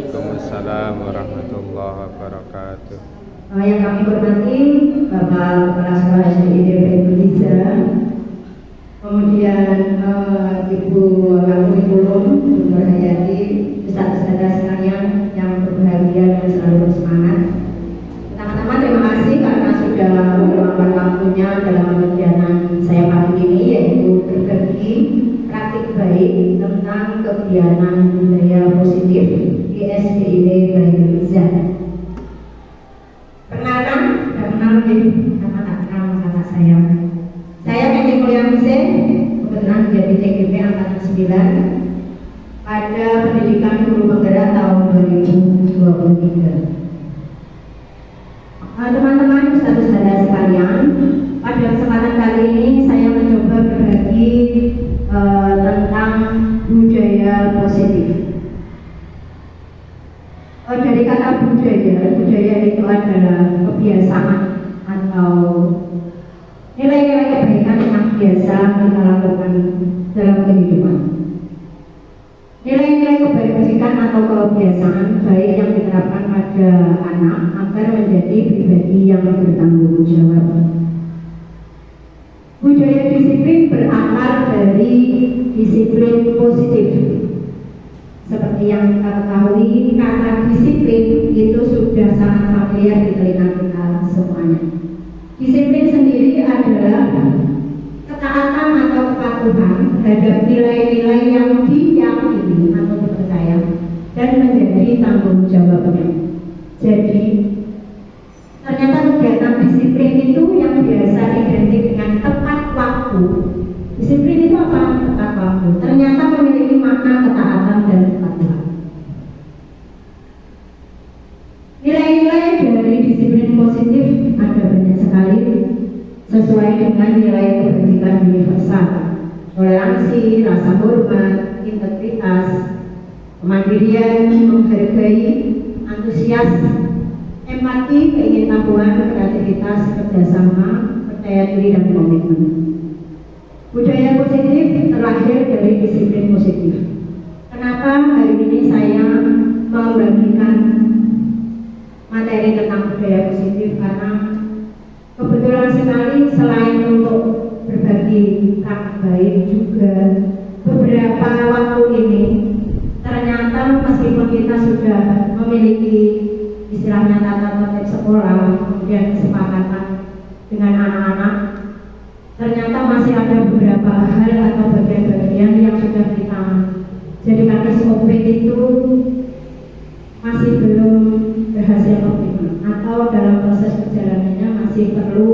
Waalaikumsalam warahmatullahi wabarakatuh. Yang kami hormati Bapak Kepala Sekolah SDID Indonesia, kemudian Ibu Kurikulum, Ibu Hayati, Ustaz-Ustazah sekalian yang berbahagia dan selalu bersemangat. Pertama-tama terima kasih karena sudah meluangkan waktunya dalam kegiatan saya pagi ini, yaitu berbagi praktik baik tentang kegiatan budaya positif di SDID Indonesia. Perkenalkan, sudah kenal nama saya. Saya Kenti Mulia Hussein, kebetulan menjadi TGP Angkatan 9 pada pendidikan guru penggerak tahun 2023. Teman-teman ustaz-ustazah sekalian, pada kesempatan kali ini saya mencoba berbagi tentang budaya positif. Dari kata budaya itu adalah kebiasaan atau nilai-nilai kebaikan yang biasa kita lakukan dalam kehidupan. Nilai-nilai kebaikan atau kebiasaan baik yang diterapkan pada anak agar menjadi pribadi yang bertanggung jawab. Budaya disiplin berakar dari disiplin positif. Seperti yang kita ketahui, kata disiplin itu sudah sangat familiar di telinga kita semuanya. Disiplin sendiri adalah ketaatan atau kepatuhan terhadap nilai-nilai yang diyakini atau dipercaya dan menjadi tanggung jawabnya. Jadi ternyata kegiatan disiplin itu yang biasa identik dengan tepat waktu. Disiplin itu apa? Tepat waktu. Ternyata memiliki makna ketaatan dan kepatuhan. Nilai-nilai dari disiplin positif ada banyak sekali, sesuai dengan nilai kebajikan universal, toleransi, rasa hormat, integritas, kemandirian, menghargai, antusias, empati, keingintahuan, kreativitas, kerjasama, percaya diri, dan komitmen. Budaya positif terlahir dari disiplin positif. Kenapa hari ini saya membagikan materi tentang budaya positif? Karena kebetulan sekali selain untuk berbagi praktik baik, juga beberapa waktu ini ternyata meskipun kita sudah memiliki istilahnya tata tertib sekolah, kemudian kesepakatan dengan anak-anak, ternyata masih ada beberapa hal atau bagian-bagian yang sudah kita jadikan SOP itu masih belum berhasil optimal atau dalam proses perjalanannya masih perlu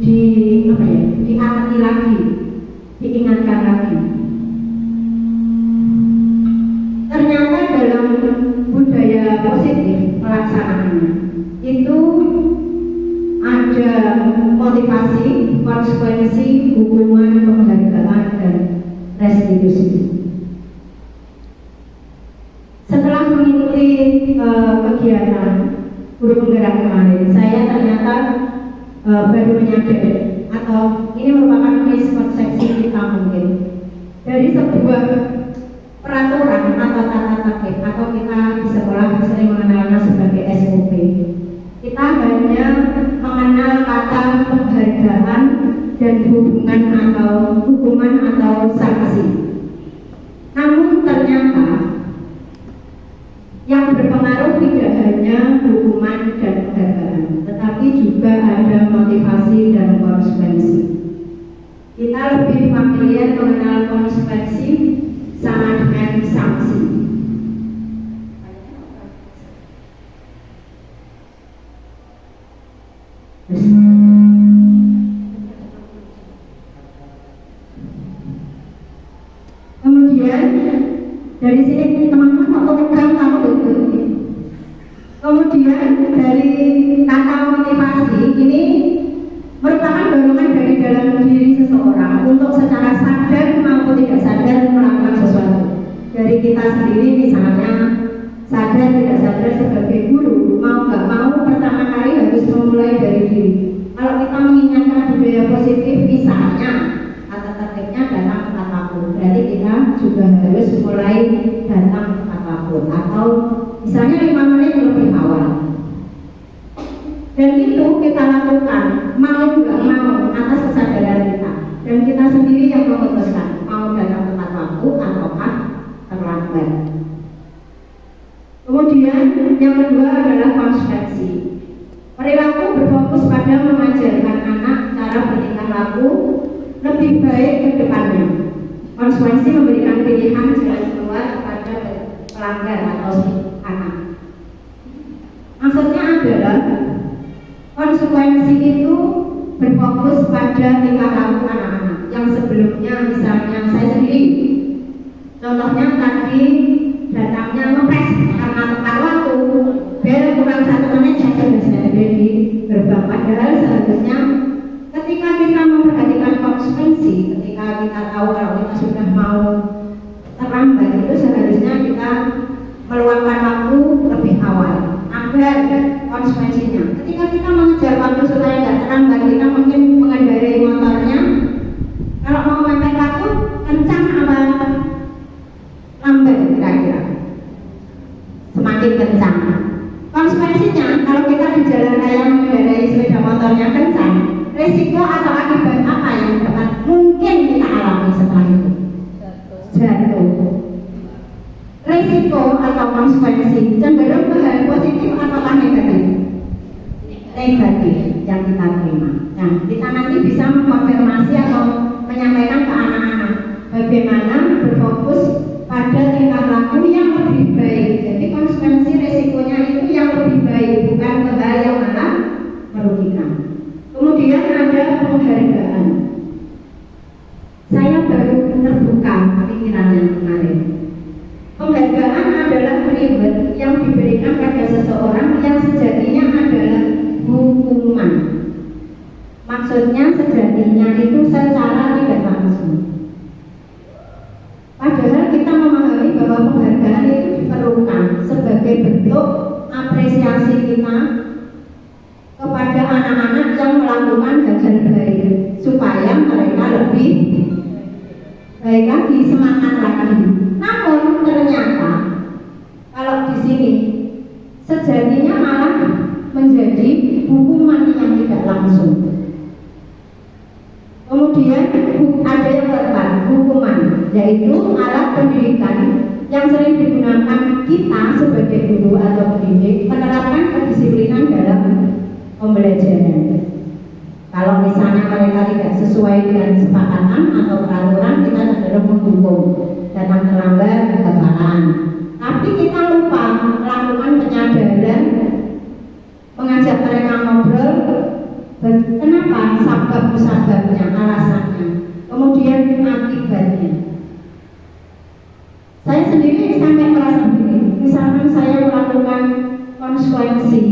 diamati lagi, diingatkan lagi. Ternyata dalam budaya positif pelaksanaannya itu ada motivasi, konsekuensi, hukuman, penghargaan, dan restitusi. Setelah mengikuti kegiatan guru penggerak kemarin, saya ternyata baru menyadari atau ini merupakan miskonsepsi kita mungkin dari sebuah peraturan atau tata tertib atau kita di sekolah sering mengenalnya sebagai SOP. Kita hanya mengenal kata penghargaan dan hubungan atau hukuman atau sanksi. Namun ternyata yang berpengaruh tidak hanya hukuman dan penghargaan, tetapi juga ada motivasi dan konsekuensi. Kita lebih familiar mengenal konsekuensi sama dengan sanksi. Kemudian dari sini teman-teman waktu pegang kamu itu. Kemudian dari kata motivasi ini merupakan dorongan dari dalam diri seseorang untuk secara sadar maupun tidak sadar melakukan sesuatu. Dari kita sendiri misalnya sadar tidak sadar sebagai guru, mau nggak mau pertama kali harus memulai dari diri. Kalau kita mengingatkan budaya positif misalnya kata tertibnya datang tepat waktu, berarti kita juga harus mulai datang tepat waktu atau misalnya 5 menit lebih awal. Dan itu kita lakukan mau nggak mau atas kesadaran kita, dan kita sendiri yang memutuskan mau datang tepat waktu ataukah terlambat. Kemudian yang kedua adalah konsekuensi. Perilaku berfokus pada mengajarkan anak cara bertingkah laku lebih baik ke depannya. Konsekuensi memberikan pilihan jalan keluar kepada pelanggar atau anak. Maksudnya adalah konsekuensi itu berfokus pada tingkah laku anak-anak yang sebelumnya, misalnya saya sendiri, contohnya tadi datangnya ngepres karena tepat waktu, bel kurang 1 menit saya sudah ada di gerbang. Padahal seharusnya ketika kita memperhatikan konsekuensi, ketika kita tahu kalau kita sudah mau terlambat, itu seharusnya kita meluangkan waktu lebih awal agar konsekuensinya. Ketika kita mengejar waktu supaya tidak terlambat, kita mungkin mengendarai motornya, kalau mau mepet waktu kencang apa lambat kira-kira? Semakin kencang. Konsekuensinya kalau kita di jalan raya mengendarai sepeda motornya kencang, risiko atau akibat apa yang dapat mungkin kita alami setelah itu? Jatuh. Risiko atau konsekuensi cenderung ke hal positif atau negatif? Negatif yang kita terima. Nah, kita nanti bisa mengkonfirmasi atau menyampaikan ke anak-anak bagaimana berfokus pada tingkah laku yang lebih baik. Jadi konsekuensi risikonya itu yang lebih baik, bukan ke hal yang malah merugikan. Kemudian ada penghargaan. Saya baru terbuka pikirannya kemarin. Penghargaan adalah reward yang diberikan pada seseorang yang sejatinya adalah hukuman. Maksudnya sejatinya itu secara tidak langsung. Padahal kita memahami bahwa penghargaan itu diperlukan sebagai bentuk apresiasi kita kepada anak-anak yang melakukan hal-hal baik supaya mereka lebih baik lagi, semangat lagi. Namun ternyata kalau di sini sejatinya malah menjadi hukuman yang tidak langsung. Kemudian ada yang keempat, hukuman, yaitu alat pendidikan yang sering digunakan kita sebagai guru atau pendidik menerapkan kedisiplinan dalam pembelajaran. Kalau misalnya mereka tidak sesuai dengan kesepakatan atau peraturan, kita cenderung menghukum, datang terlambat, kegagalan. Tapi kita lupa melakukan penyadaran, mengajak mereka ngobrol, kenapa, sebab-sebabnya, alasannya, kemudian akibatnya. Saya sendiri sampai merasa begini, misalkan saya melakukan konsekuensi,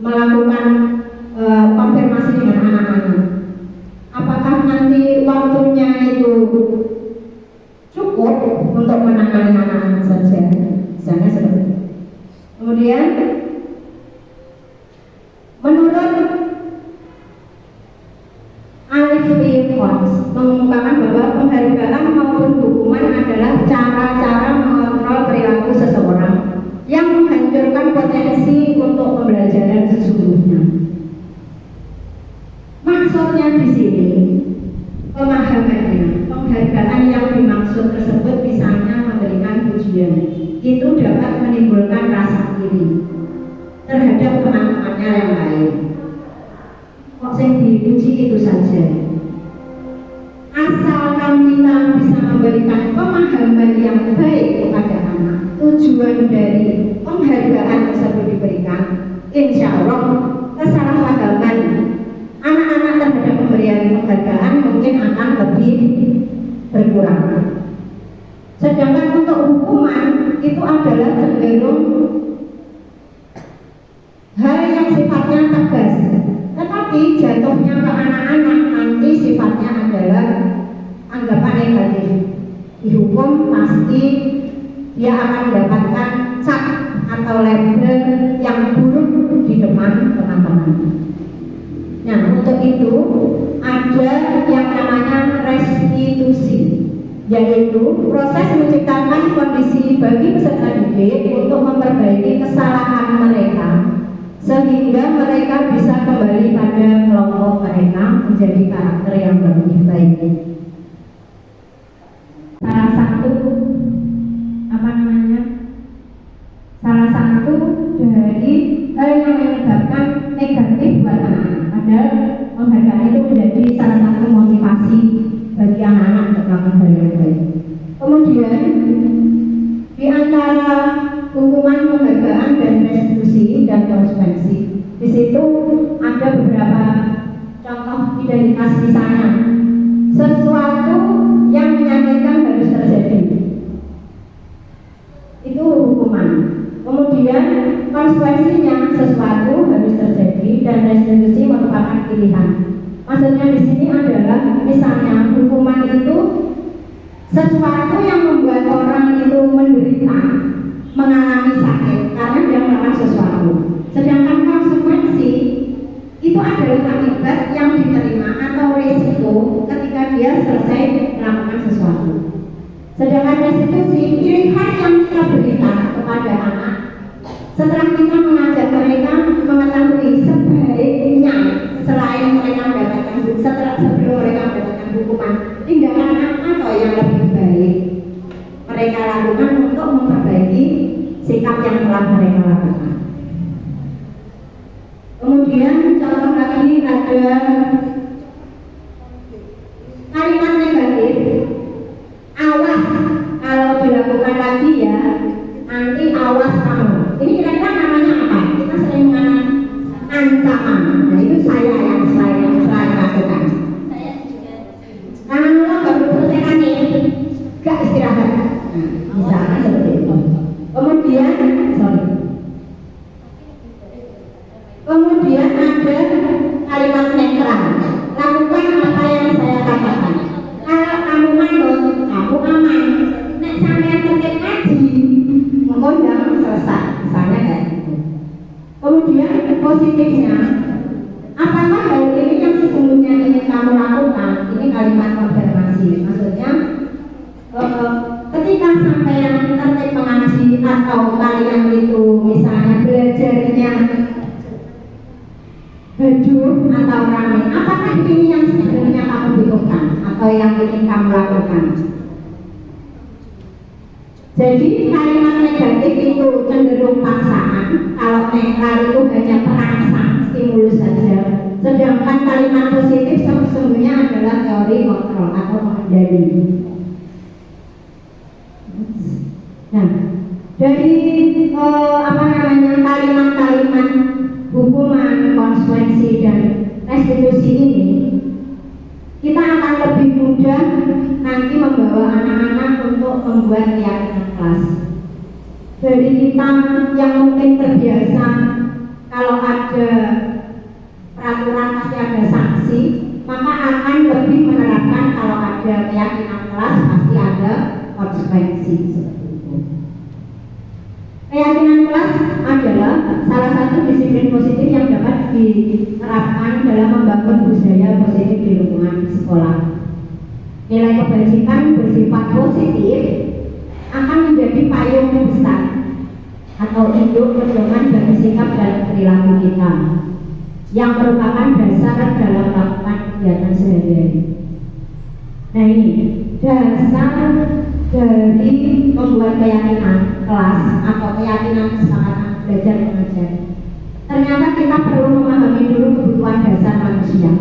melakukan konfirmasi dengan anak-anak, apakah nanti waktunya itu cukup untuk menangani anak-anak saja, misalnya seperti itu. Kemudian menurut Alif Pons mengungkapkan bahwa penghargaan maupun hukuman adalah cara-cara mengontrol perilaku seseorang yang menghancurkan potensi untuk pembelajaran sesungguhnya. Maksudnya di sini pemahamannya, penghargaan yang dimaksud tersebut misalnya memberikan pujian, itu dapat menimbulkan rasa iri terhadap teman-temannya yang lain. Kok yang dipuji itu saja. Asalkan kita bisa memberikan pemahaman yang baik kepada anak, tujuan dari penghargaan tersebut diberikan, insya Allah kesalahpahaman anak-anak terhadap pemberian penghargaan mungkin akan lebih berkurang. Sedangkan untuk hukuman itu adalah cenderung hal yang sifatnya tegas, tetapi jatuhnya ke anak-anak nanti sifatnya adalah anggapan negatif. Dihukum pasti dia akan mendapatkan cap atau label yang buruk di depan teman-teman. Nah, untuk itu ada yang namanya restitusi, yaitu proses menciptakan kondisi bagi peserta didik untuk memperbaiki menjadi karakter yang lebih baik. Salah satu salah satu dari hal yang menyebabkan negatif buat anak-anak adalah penghargaan itu menjadi salah satu motivasi bagi anak-anak untuk melakukan hal yang baik. Kemudian di antara hukuman, penghargaan dan restitusi dan konsekuensi, di situ ada beberapa contoh identitas, misalnya sesuatu yang menyakitkan harus terjadi, itu hukuman. Kemudian konsekuensinya sesuatu harus terjadi dan restitusi merupakan pilihan. Maksudnya di sini adalah misalnya hukuman itu sesuatu yang membuat orang itu menderita, mengalami sakit karena dia melakukan sesuatu. Sedangkan konsekuensi itu adalah akibat yang diterima atau risiko ketika dia selesai melakukan sesuatu. Sedangkan restitusi pilihan yang kita berikan kepada anak setelah kita mengajak mereka mengetahui sebaiknya selain mereka mendapatkan sebelum mereka mendapatkan hukuman, tindakan apa yang lebih baik mereka lakukan untuk memperbaiki sikap yang telah mereka lakukan. Kemudian contoh lagi ada kalimat negatif, awas kalau dilakukan lagi ya, nanti awas kamu. Ini kira-kira namanya apa? Kita sering mengatakan ancaman. Nah itu saya yang lakukan. Karena lo gak perlu selesaikan ini, gak istirahat. Nah, misalnya seperti itu. Kemudian ada kalimat netral, lakukan apa yang saya katakan. Kalau kamu manut, kamu aman. Nek sampai terkait ngaji, mengundang selesai, misalnya kayak gitu. Kemudian positifnya, apakah hal ini yang sesungguhnya ingin kamu lakukan? Ini kalimat konfirmasi, maksudnya ketika sampai yang terkait mengaji atau kalian itu misalnya belajarnya hidup atau ramai, apakah ini yang sebenarnya kamu butuhkan atau yang ingin kamu lakukan? Jadi kalimat negatif itu cenderung paksaan, kalau netral itu hanya perangsang, stimulus saja. Sedangkan kalimat positif sesungguhnya adalah teori kontrol atau mengendali. Nah, dari kalimat-kalimat hukuman, konsekuensi dan restitusi ini, kita akan lebih mudah nanti membawa anak-anak untuk membuat keyakinan kelas. Dari kita yang mungkin terbiasa kalau ada peraturan pasti ada sanksi, maka akan lebih menerapkan kalau ada keyakinan kelas pasti ada konsekuensi seperti itu. Keyakinan kelas adalah salah satu disiplin positif yang dapat diterapkan dalam membangun budaya positif di lingkungan sekolah. Nilai kebajikan bersifat positif akan menjadi payung besar atau induk pedoman bagi sikap dan perilaku kita yang merupakan dasar dalam melakukan kegiatan sehari-hari. Nah ini dasar dari membuat keyakinan kelas atau keyakinan kesepakatan belajar mengajar. Ternyata kita perlu memahami dulu kebutuhan dasar manusia.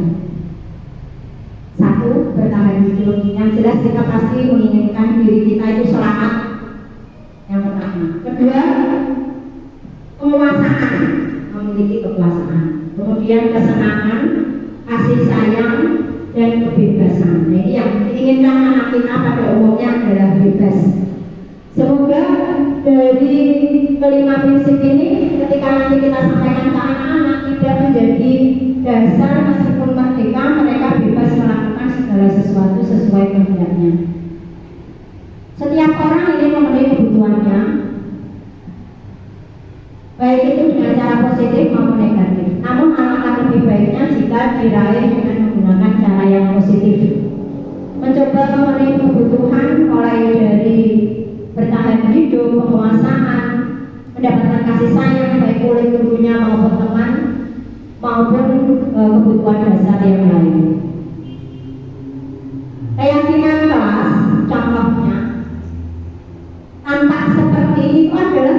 Satu, bertahan hidup. Yang jelas kita pasti menginginkan diri kita itu selamat. Yang pertama. Kedua, penguasaan, memiliki kekuasaan. Kemudian kesenangan, kasih sayang, dan kebebasan. Nah, ini yang diinginkan anak kita pada umumnya adalah bebas. Semoga dari kelima prinsip ini ketika nanti kita sampaikan ke anak-anak tidak menjadi dasar meskipun merdeka mereka bebas melakukan segala sesuatu sesuai kehendaknya. Setiap orang ingin memenuhi kebutuhannya, baik itu dengan cara positif maupun negatif. Namun alangkah lebih baiknya jika diraih dengan menggunakan cara yang positif. Mencoba memenuhi kebutuhan mulai dari bertahan hidup, penguasaan, mendapatkan kasih sayang baik oleh gurunya maupun teman, maupun kebutuhan dasar yang lain. Keyakinan kelas, contohnya tampak seperti itu adalah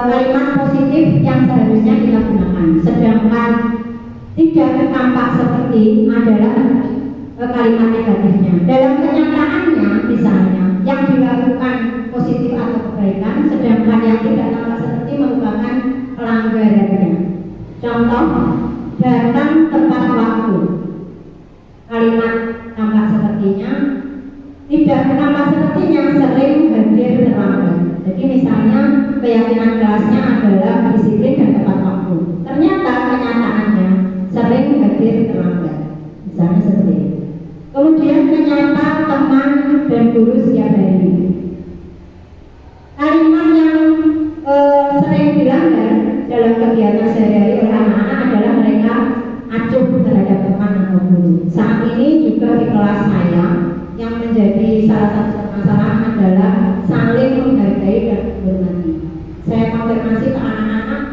kalimat positif yang seharusnya kita gunakan, sedangkan tidak tampak seperti adalah kalimat negatifnya. Dalam kenyataannya, misalnya yang dilakukan positif atau kebaikan, sedangkan yang tidak tampak seperti merupakan pelanggarannya. Contoh, datang tepat waktu. Kalimat tampak sepertinya, tidak tampak sepertinya sering hadir terlambat. Jadi misalnya keyakinan kelasnya adalah disiplin dan tepat waktu. Ternyata kenyataannya sering hadir terlambat. Misalnya seperti itu. Kemudian ternyata teman dan guru setiap hari. Kalimat yang sering dilanggar dalam kegiatan sehari-hari oleh anak-anak adalah mereka acuh terhadap teman atau guru. Saat ini juga di kelas saya yang menjadi salah satu masalah adalah saling menghargai dan menghormati. Saya konfirmasi ke anak-anak,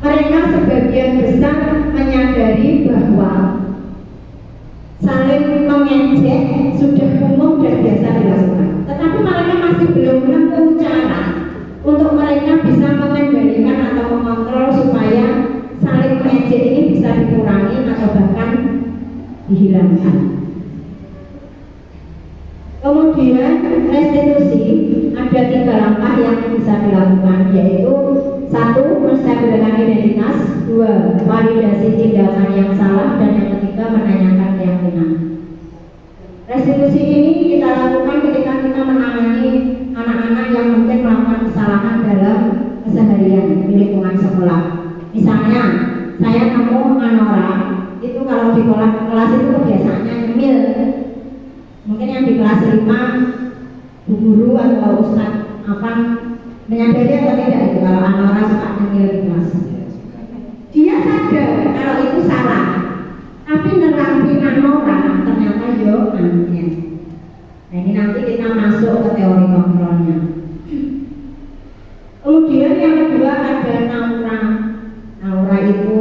mereka sebagian besar menyadari bahwa saling mengejek sudah umum dan biasa dilakukan, tetapi mereka masih belum menemukan cara untuk mereka bisa mengendalikan atau mengontrol supaya saling mengejek ini bisa dikurangi atau bahkan dihilangkan. Kemudian restitusi, ada 3 langkah yang bisa dilakukan, yaitu 1. Menstabilkan identitas, 2. Validasi tindakan yang salah, dan yang ketiga menanyakan keyakinan. Restitusi ini kita lakukan ketika kita menangani anak-anak yang mungkin melakukan kesalahan dalam keseharian di lingkungan sekolah. Misalnya, saya nemu Anora, itu kalau di kelas itu biasanya nyemil. Mungkin yang di kelas 5 bu guru atau ustadz apa menyadari atau tidak itu kalau Anora suka nyemil di kelas. Dia sadar kalau itu salah, tapi nerapin Anora ternyata yo aneh. Nah ini nanti kita masuk ke teori kontrolnya. Kemudian yang kedua ada Naura. Naura itu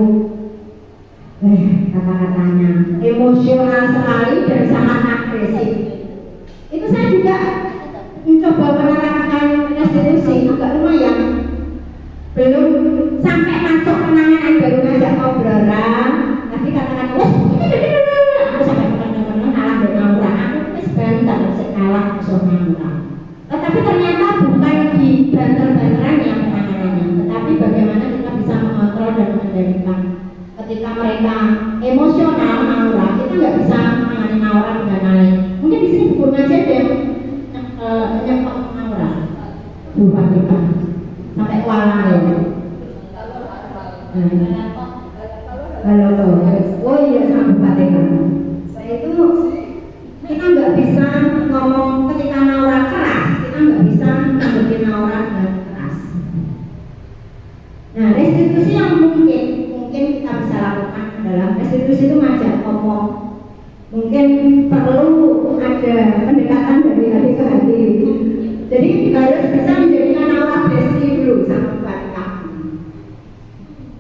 kata-katanya emosional sekali dan sangat agresif. Itu saya juga mencoba menerapkan restitusi, agak lumayan. Belum sampai masuk penanganan baru ngajak ngobrolan, tapi katakan wes aku sampai penanganan kalah dengan Naura. Aku wes bantar kalah musuh Naura. Tetapi ternyata bukan di banter-banterannya penanganannya, tetapi bagaimana kita bisa mengontrol dan mengendalikan. Ketika mereka emosional Naura, kita nggak bisa menangani Naura dengan lain. Mungkin di sini guru aja ada yang Naura, bukan kita sampai kuala ya. Halo, oh iya sama Bupati. Saya itu kita nggak bisa ngomong ketika Naura keras, kita nggak bisa membuat Naura dengan keras. Nah, restitusi yang mungkin kita bisa lakukan adalah restitusi itu ngajak ngomong. Mungkin perlu ada pendekatan dari hati ke hati. Jadi harus bisa menjadikan Naura besti dulu sama Bupati.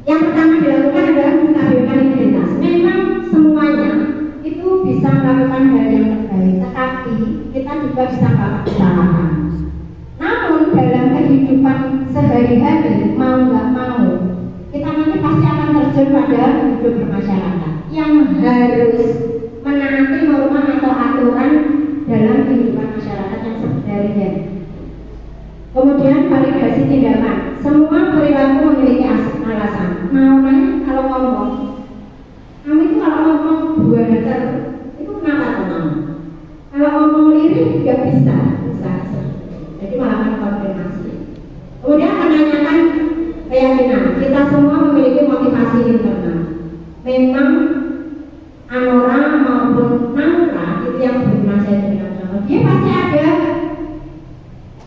Yang pertama dilakukan adalah menstabilkan identitas. Memang semuanya itu bisa melakukan hal yang terbaik, tetapi kita juga bisa melakukan kesalahan. Namun dalam kehidupan sehari-hari mau nggak mau kita nanti pasti akan terjun pada hidup bermasyarakat yang harus menaati norma atau aturan dalam kehidupan masyarakat yang sebenarnya. Kemudian validasi tindakan. Semua perilaku memiliki alasan. Mau nanya kalau ngomong, kamu itu kalau ngomong 2 meter itu kenapa kamu? Kalau ngomong lirik nggak bisa. Jadi malah konfirmasi. Kemudian menanyakan keyakinan. Kita semua memiliki motivasi internal. Memang Anora maupun Naura itu yang berguna saya dengan contoh. Dia pasti ada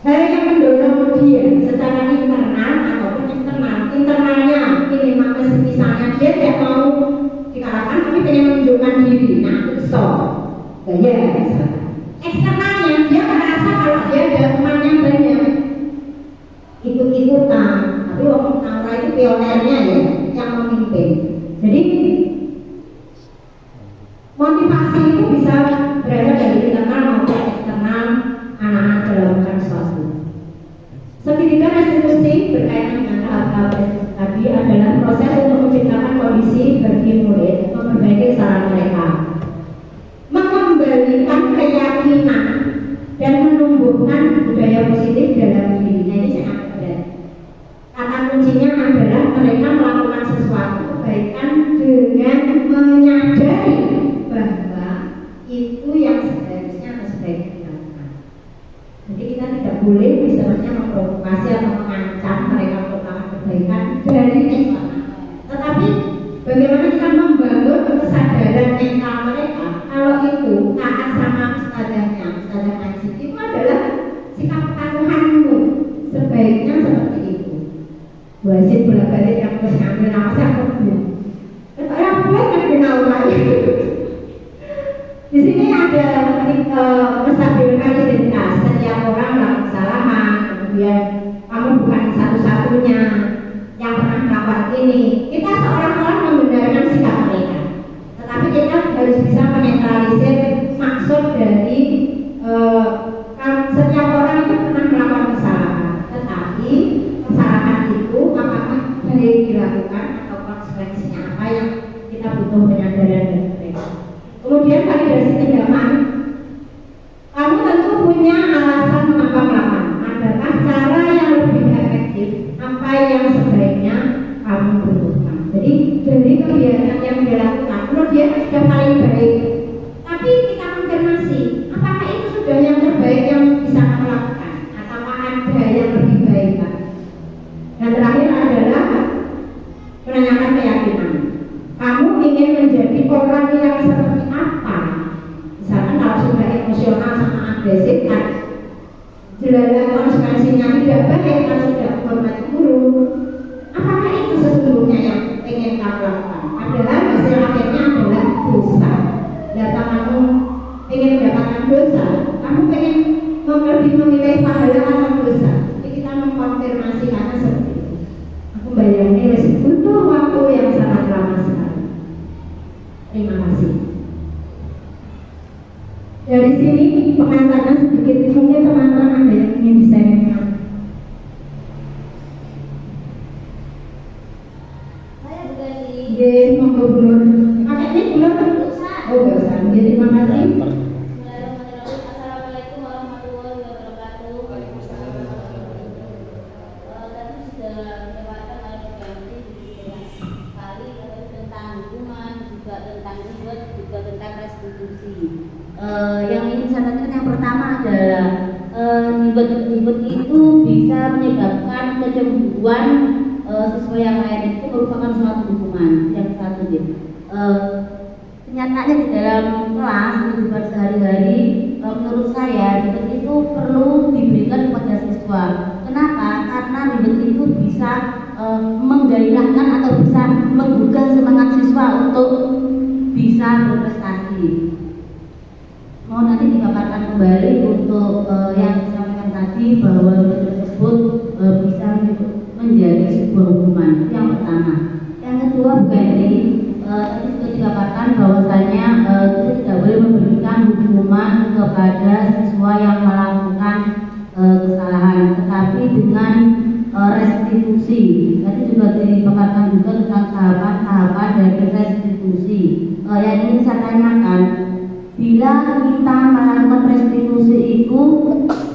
hal yang mendorong dia secara internal ataupun eksternal. Internalnya ini misalnya dia tidak mau dikalahkan tapi pengen menunjukkan diri. Nah itu gaya. Eksternalnya dia merasa kalau dia ada teman yang banyak ikut-ikutan. Tapi waktu Naura itu pionernya ya yang sanksinya adalah mereka melakukan sesuatu kebaikan dengan menyadari bahwa itu yang seharusnya atau sebaiknya dilakukan. Jadi kita tidak boleh misalnya memprovokasi atau mengancam mereka untuk melakukan kebaikan dari kesalahan. Tetapi bagaimana kita membangun kesadaran mental mereka kalau itu taat sama ustadzahnya, ustadzah ngaji itu adalah sikap kepatuhanmu, sebaiknya seperti itu. Wasit bolak-balik yang terus ngambil nama saya aku. Tapi aku kan kenal lagi. Di sini ada menstabilkan identitas. Setiap orang melakukan kesalahan, kemudian kamu bukan satu-satunya yang pernah melakukan ini. Kita seolah-olah membenarkan sikap mereka, tetapi kita harus bisa menetralisir maksud dari setiap orang itu pernah melakukan kesalahan, tetapi kesalahan itu apakah baik dilakukan atau konsekuensinya apa yang kita butuh penyadaran dari mereka. Kemudian validasi tindakan, kamu tentu punya alasan mengapa melakukan. Adakah cara yang lebih efektif? Apa yang sebaiknya kamu butuhkan? Jadi dari kegiatan yang dilakukan, menurut dia sudah paling baik. Tapi kita konfirmasi, apakah itu sudah yang terbaik yang bisa kamu lakukan? Atau ada yang lebih baik? Dan terakhir adalah menanyakan keyakinan. Kamu ingin menjadi orang yang seperti apa? Misalkan kalau sudah emosional sama agresif kan jelas konsekuensinya tidak baik kalau sudah menghormati guru. Apakah itu sesungguhnya yang ingin kamu lakukan? Padahal hasil akhirnya adalah dosa. Data kamu ingin mendapatkan dosa, kamu ingin lebih memilih pahala atau dosa. Jadi kita mengkonfirmasi karena seperti itu. Aku bayangin masih butuh waktu yang sangat lama sekali. Terima kasih. Dari sini pengantarnya sedikit, mungkin teman-teman ada yang ingin disampaikan. Saya juga di Monggo Bulur. Kakeknya Bulur. Oh, enggak usah. Jadi terima kasih. Assalamualaikum warahmatullahi wabarakatuh. Tadi sudah melewatkan ganti sekali tentang hukuman, juga tentang ribet, juga tentang restitusi. Yang ingin saya katakan yang pertama adalah ribet itu bisa menyebabkan kecemburuan siswa yang lain, itu merupakan suatu hukuman. Yang satu gitu. Kenyataannya di dalam kelas kehidupan sehari-hari, menurut saya ribet itu perlu diberikan kepada siswa. Kenapa? Karena ribet itu bisa menggairahkan atau bisa menggugah semangat siswa untuk bisa berprestasi. Mau nanti dipaparkan kembali untuk yang disampaikan tadi bahwa ribet tersebut bisa menjadi sebuah hukuman. Yang pertama. Yang kedua, tadi juga dipaparkan bahwasanya kita tidak boleh memberikan hukuman kepada siswa yang melakukan kesalahan, tetapi dengan restitusi. Tadi juga dipaparkan juga tentang tahapan-tahapan dari restitusi. Yang ingin saya tanyakan, bila kita melakukan restitusi itu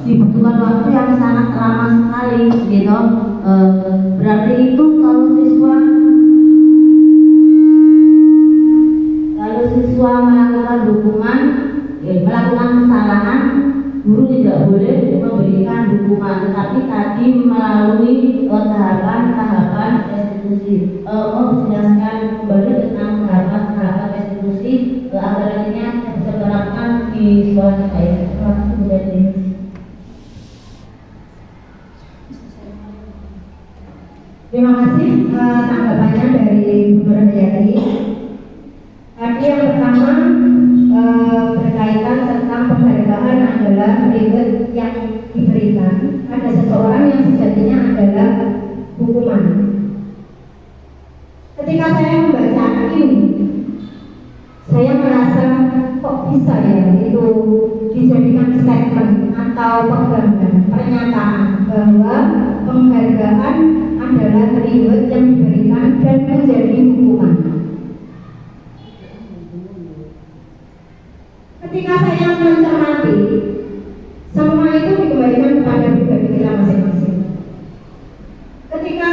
dibutuhkan waktu yang sangat lama sekali, gitu. Berarti itu kalau siswa melakukan hukuman, melakukan kesalahan, guru tidak boleh memberikan hukuman, tetapi tadi melalui tahapan-tahapan restitusi. Mau dijelaskan kembali tentang tahapan-tahapan restitusi agar nantinya bisa diterapkan di sekolah saya. Terima kasih Bu Dadi. Terima kasih tanggapannya dari Bu Hayati. Tadi yang pertama berkaitan tentang penghargaan adalah ribet yang diberikan. Ada seseorang yang sejatinya adalah hukuman. Ketika saya membaca ini, saya merasa kok bisa ya itu dijadikan statement atau pegangan pernyataan bahwa penghargaan adalah ribet yang diberikan dan menjadi hukuman. Ketika saya mencermati, semua itu dikembalikan kepada pribadi kita masing-masing. Ketika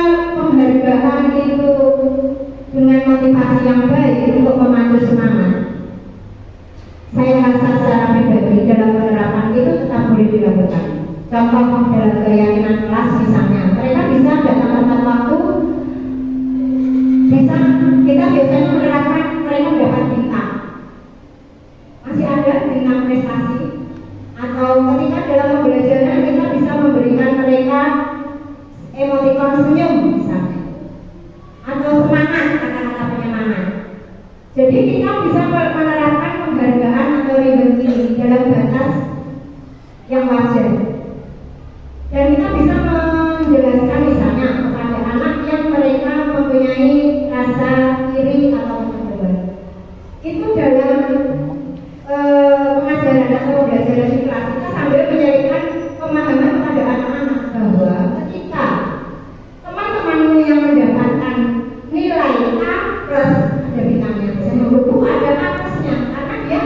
Dan kita bisa menjelaskan misalnya kepada anak yang mereka mempunyai rasa iri atau kecemburuan. Itu dalam pengajaran atau pembelajaran di kelas kita sambil menjadikan pemahaman kepada anak-anak bahwa ketika teman-temanmu yang mendapatkan nilai A plus ada bintangnya, misalnya buku ada A plusnya, karena dia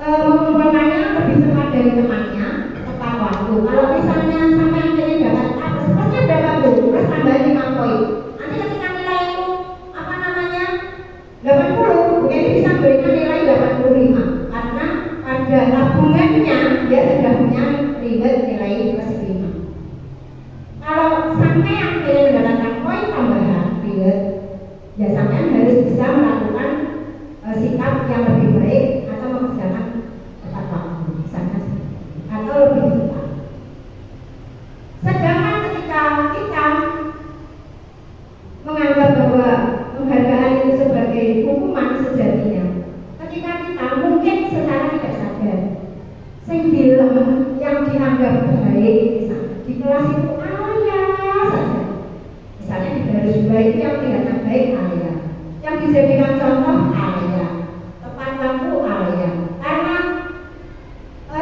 mengumpulkannya lebih cepat dari temannya tepat waktu. Kalau misalnya sampai nilainya dapat A plusnya berapa Bu? Terus tambahin 5 poin. Nanti ketika nilai itu 80, ini bisa memberikan nilai 85 karena pada tabungannya dia sudah punya ribet nilai plus 5. Kalau sampai yang mendapatkan poin tambahan ribet, ya sampai harus bisa melakukan sikap yang lebih baik atau mengerjakan tepat waktu misalnya atau lebih cepat. Sedangkan ketika kita menganggap bahwa penghargaan itu sebagai hukuman sejatinya, ketika kita mungkin secara tidak sadar sehingga yang dianggap baik misalnya di kelas itu Alia saja, misalnya di garis 2 itu yang kelihatan baik Alia, yang dijadikan contoh Alia, tepat waktu Alia, karena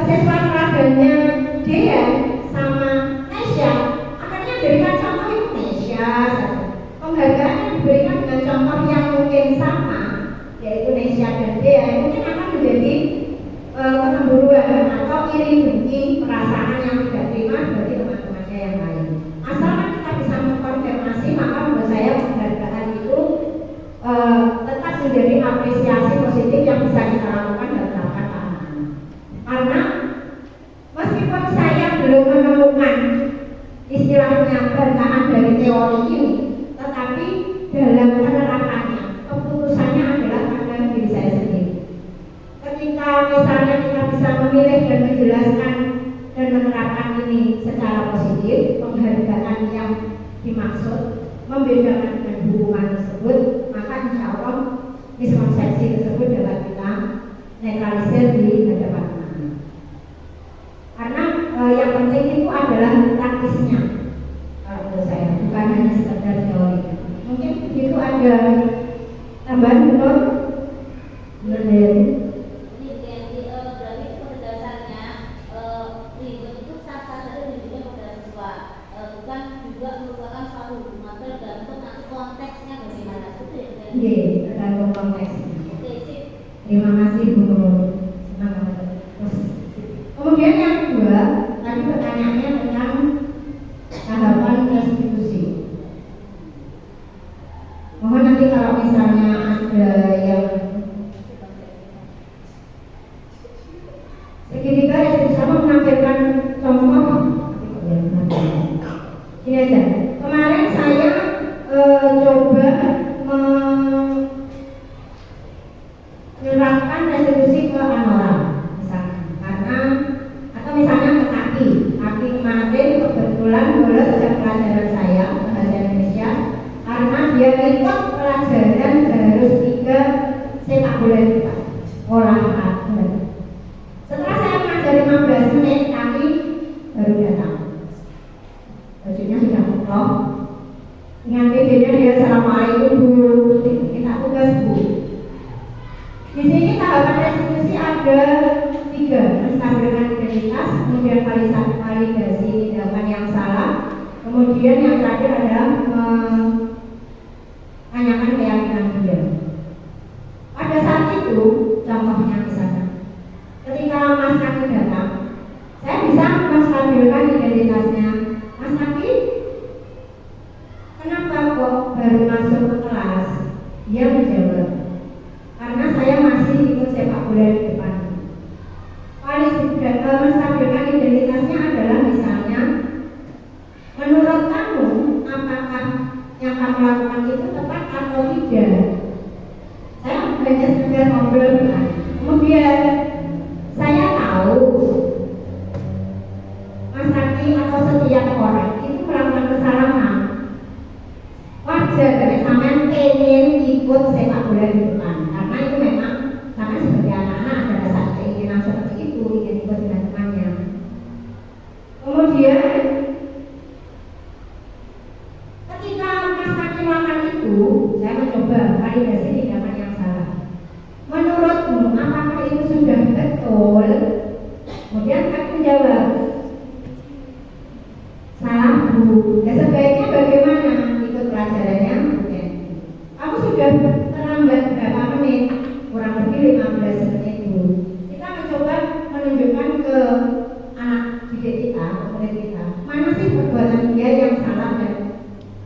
siswa teladannya dia sama Nesya akhirnya jadikan contoh itu Nesya saja. Penghargaan yang diberikan dengan contoh yang mungkin sama, yaitu Nesya dan Dea, mungkin akan menjadi kecemburuan atau iri dengki, perasaan yang tidak terima bagi teman-temannya yang lain. Asalkan kita bisa mengkonfirmasi, maka menurut saya penghargaan itu tetap menjadi apresiasi positif yang bisa kita lakukan dan melakukan anak-anak. Karena meskipun saya belum menemukan istilahnya bertahan dari teori ini, tetapi dalam penerapannya keputusannya adalah pada diri saya sendiri. Ketika misalnya kita bisa memilih dan menjelaskan dan menerapkan ini secara positif, penghargaan yang dimaksud membedakan dengan hubungan tersebut, maka insya Allah miskonsepsi tersebut dapat kita netralisir di hadapan anak. Karena yang penting itu adalah praktisnya. Kalau menurut saya, bukan hanya sekedar teori. Mungkin begitu ada tambahan betul? Benar. Berarti pada dasarnya ribet itu sah-sah saja diberikan pada siswa, bukan juga merupakan suatu hukuman, tergantung nanti konteksnya bagaimana. Iya, tergantung konteksnya. Oke, sip. Terima kasih Bu. Senang banget. Kemudian yang kedua, tadi pertanyaannya tentang tahapan restitusi. Mohon nanti kalau misalnya ada yang segitiga itu sama menampilkan contoh. Ini aja. Kemarin saya coba menerapkan restitusi ke Anora, misalnya, karena atau misalnya ke Taki kemarin kebetulan bolos sejak pelajaran saya bahasa Indonesia karena dia ikut pelajaran harus 3 sepak bola itu olahraga. Setelah saya mengajar 15 menit, Taki baru datang. Bajunya sudah kokoh. Dengan PD-nya dia assalamualaikum Bu, kita tugas Bu. Di sini tahapan restitusi ada 3, menstabilkan identitas, kemudian validasi tindakan yang salah, kemudian yang terakhir adalah menanyakan keyakinan dia. Pada saat itu, contohnya misalnya, ketika Mas Kaki datang, saya bisa menstabilkan identitasnya. Mas Kaki, kenapa kok baru masuk ke kelas? Dia menjawab, karena saya masih ikut sepak bola di depan. Paling sudah menstabilkan identitasnya adalah misalnya, menurut kamu apakah yang kamu lakukan itu tepat atau tidak? Saya hanya sekedar ngobrol dengan. Kemudian saya tahu Mas Kaki atau setiap orang itu melakukan kesalahan. Wajar karena sampean pengen ikut sepak bola di depan, karena itu memang sampean sebagai anak-anak ada rasa keinginan seperti itu, ingin ikut dengan temannya. Kemudian Bu. Ya sebaiknya bagaimana ikut pelajarannya bukan? Aku sudah terlambat berapa menit, kurang lebih 15 menit Bu. Kita mencoba menunjukkan ke anak didik kita, ke murid kita, mana sih perbuatan dia yang salah dan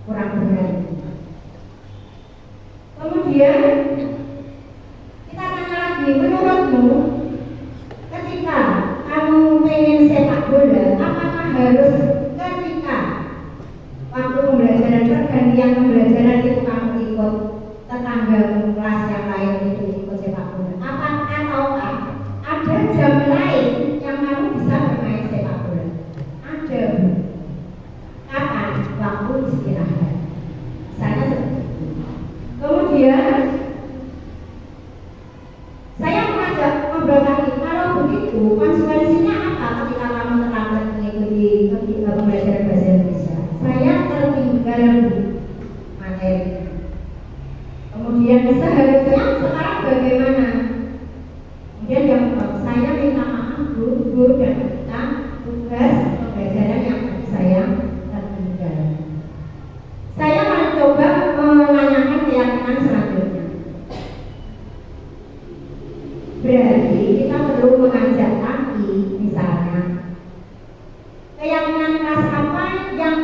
kurang benar. Kemudian kita tanya lagi, menurutmu ketika kamu pengen sepak bola, apakah harus ketika waktu pembelajaran pergantian pembelajaran itu kamu ikut tetanggamu kelas yang lain itu ikut sepak bola? Ataukah ada jam lain yang kamu bisa bermain sepak bola? Ada. Kapan? Waktu istirahat. Saya seperti itu. Kemudian saya mengajak ngobrol lagi, kalau begitu konsekuensinya apa ketika kamu terlambat mengikuti pembelajaran bahasa Indonesia? Saya tertinggal materi. Kemudian seharusnya sekarang bagaimana? Kemudian yang saya minta maaf Bu dan kita tugas pembelajaran yang tadi saya tertinggal. Saya mencoba menanyakan keyakinan selanjutnya. Berarti kita perlu mengajak lagi, misalnya keyakinan kelas apa yang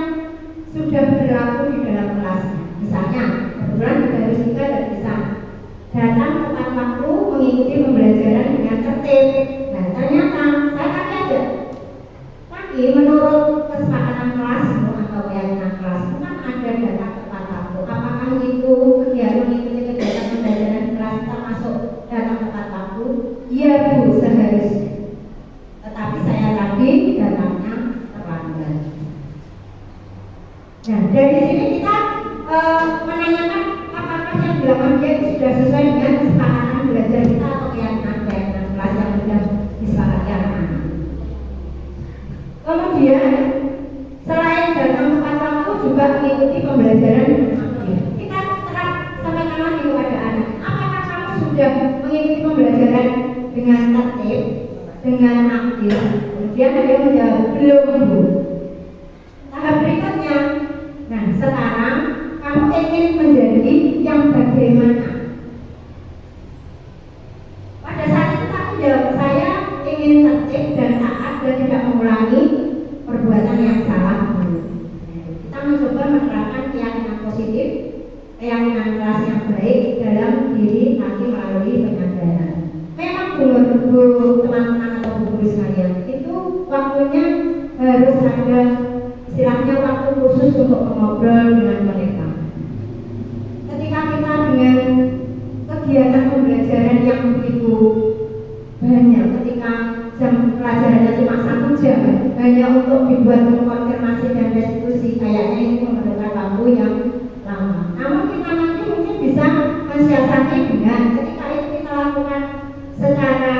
sudah berlaku di dalam kelasnya. Misalnya, kebetulan harus kita tidak bisa datang tepat waktu mengikuti pembelajaran dengan tertib. Nah, ternyata saya tanya aja. Tapi menurut kesepakatan kelasmu atau keyakinan kelasmu kan ada datang tepat waktu. Apakah itu kegiatan mengikuti kegiatan pembelajaran kelas termasuk datang tepat waktu? Iya Bu, seharusnya. Tetapi saya tadi datangnya terlambat. Nah, dari sini kita menanyakan apakah yang dilakukan dia sudah sesuai dengan kesepakatan belajar kita atau keyakinan kelas yang sudah disepakati anak-anak. Kemudian selain datang tepat waktu juga mengikuti pembelajaran aktif. Kita terap sampaikan lagi kepada anak, apakah kamu sudah mengikuti pembelajaran dengan tertib, dengan aktif? Kemudian dia menjawab belum Bu. Tahap berikutnya, nah sekarang kamu ingin menjadi yang bagaimana? Pada saat itu kamu jawab, saya ingin tertib dan taat dan tidak mengulangi perbuatan yang salah. Kita mencoba menerapkan keyakinan positif, keyakinan kelas yang baik dalam diri nanti melalui penyadaran. Memang Bu teman-teman atau Bu guru sekalian, itu waktunya harus ada istilahnya waktu khusus untuk mengobrol dengan mereka. Ketika kita dengan kegiatan pembelajaran yang begitu banyak, ketika jam pelajarannya cuma 1 jam, hanya untuk dibuat konfirmasi dan restitusi, kayaknya ini memerlukan waktu yang lama. Namun kita nanti mungkin bisa mensiasati dengan ketika itu kita lakukan secara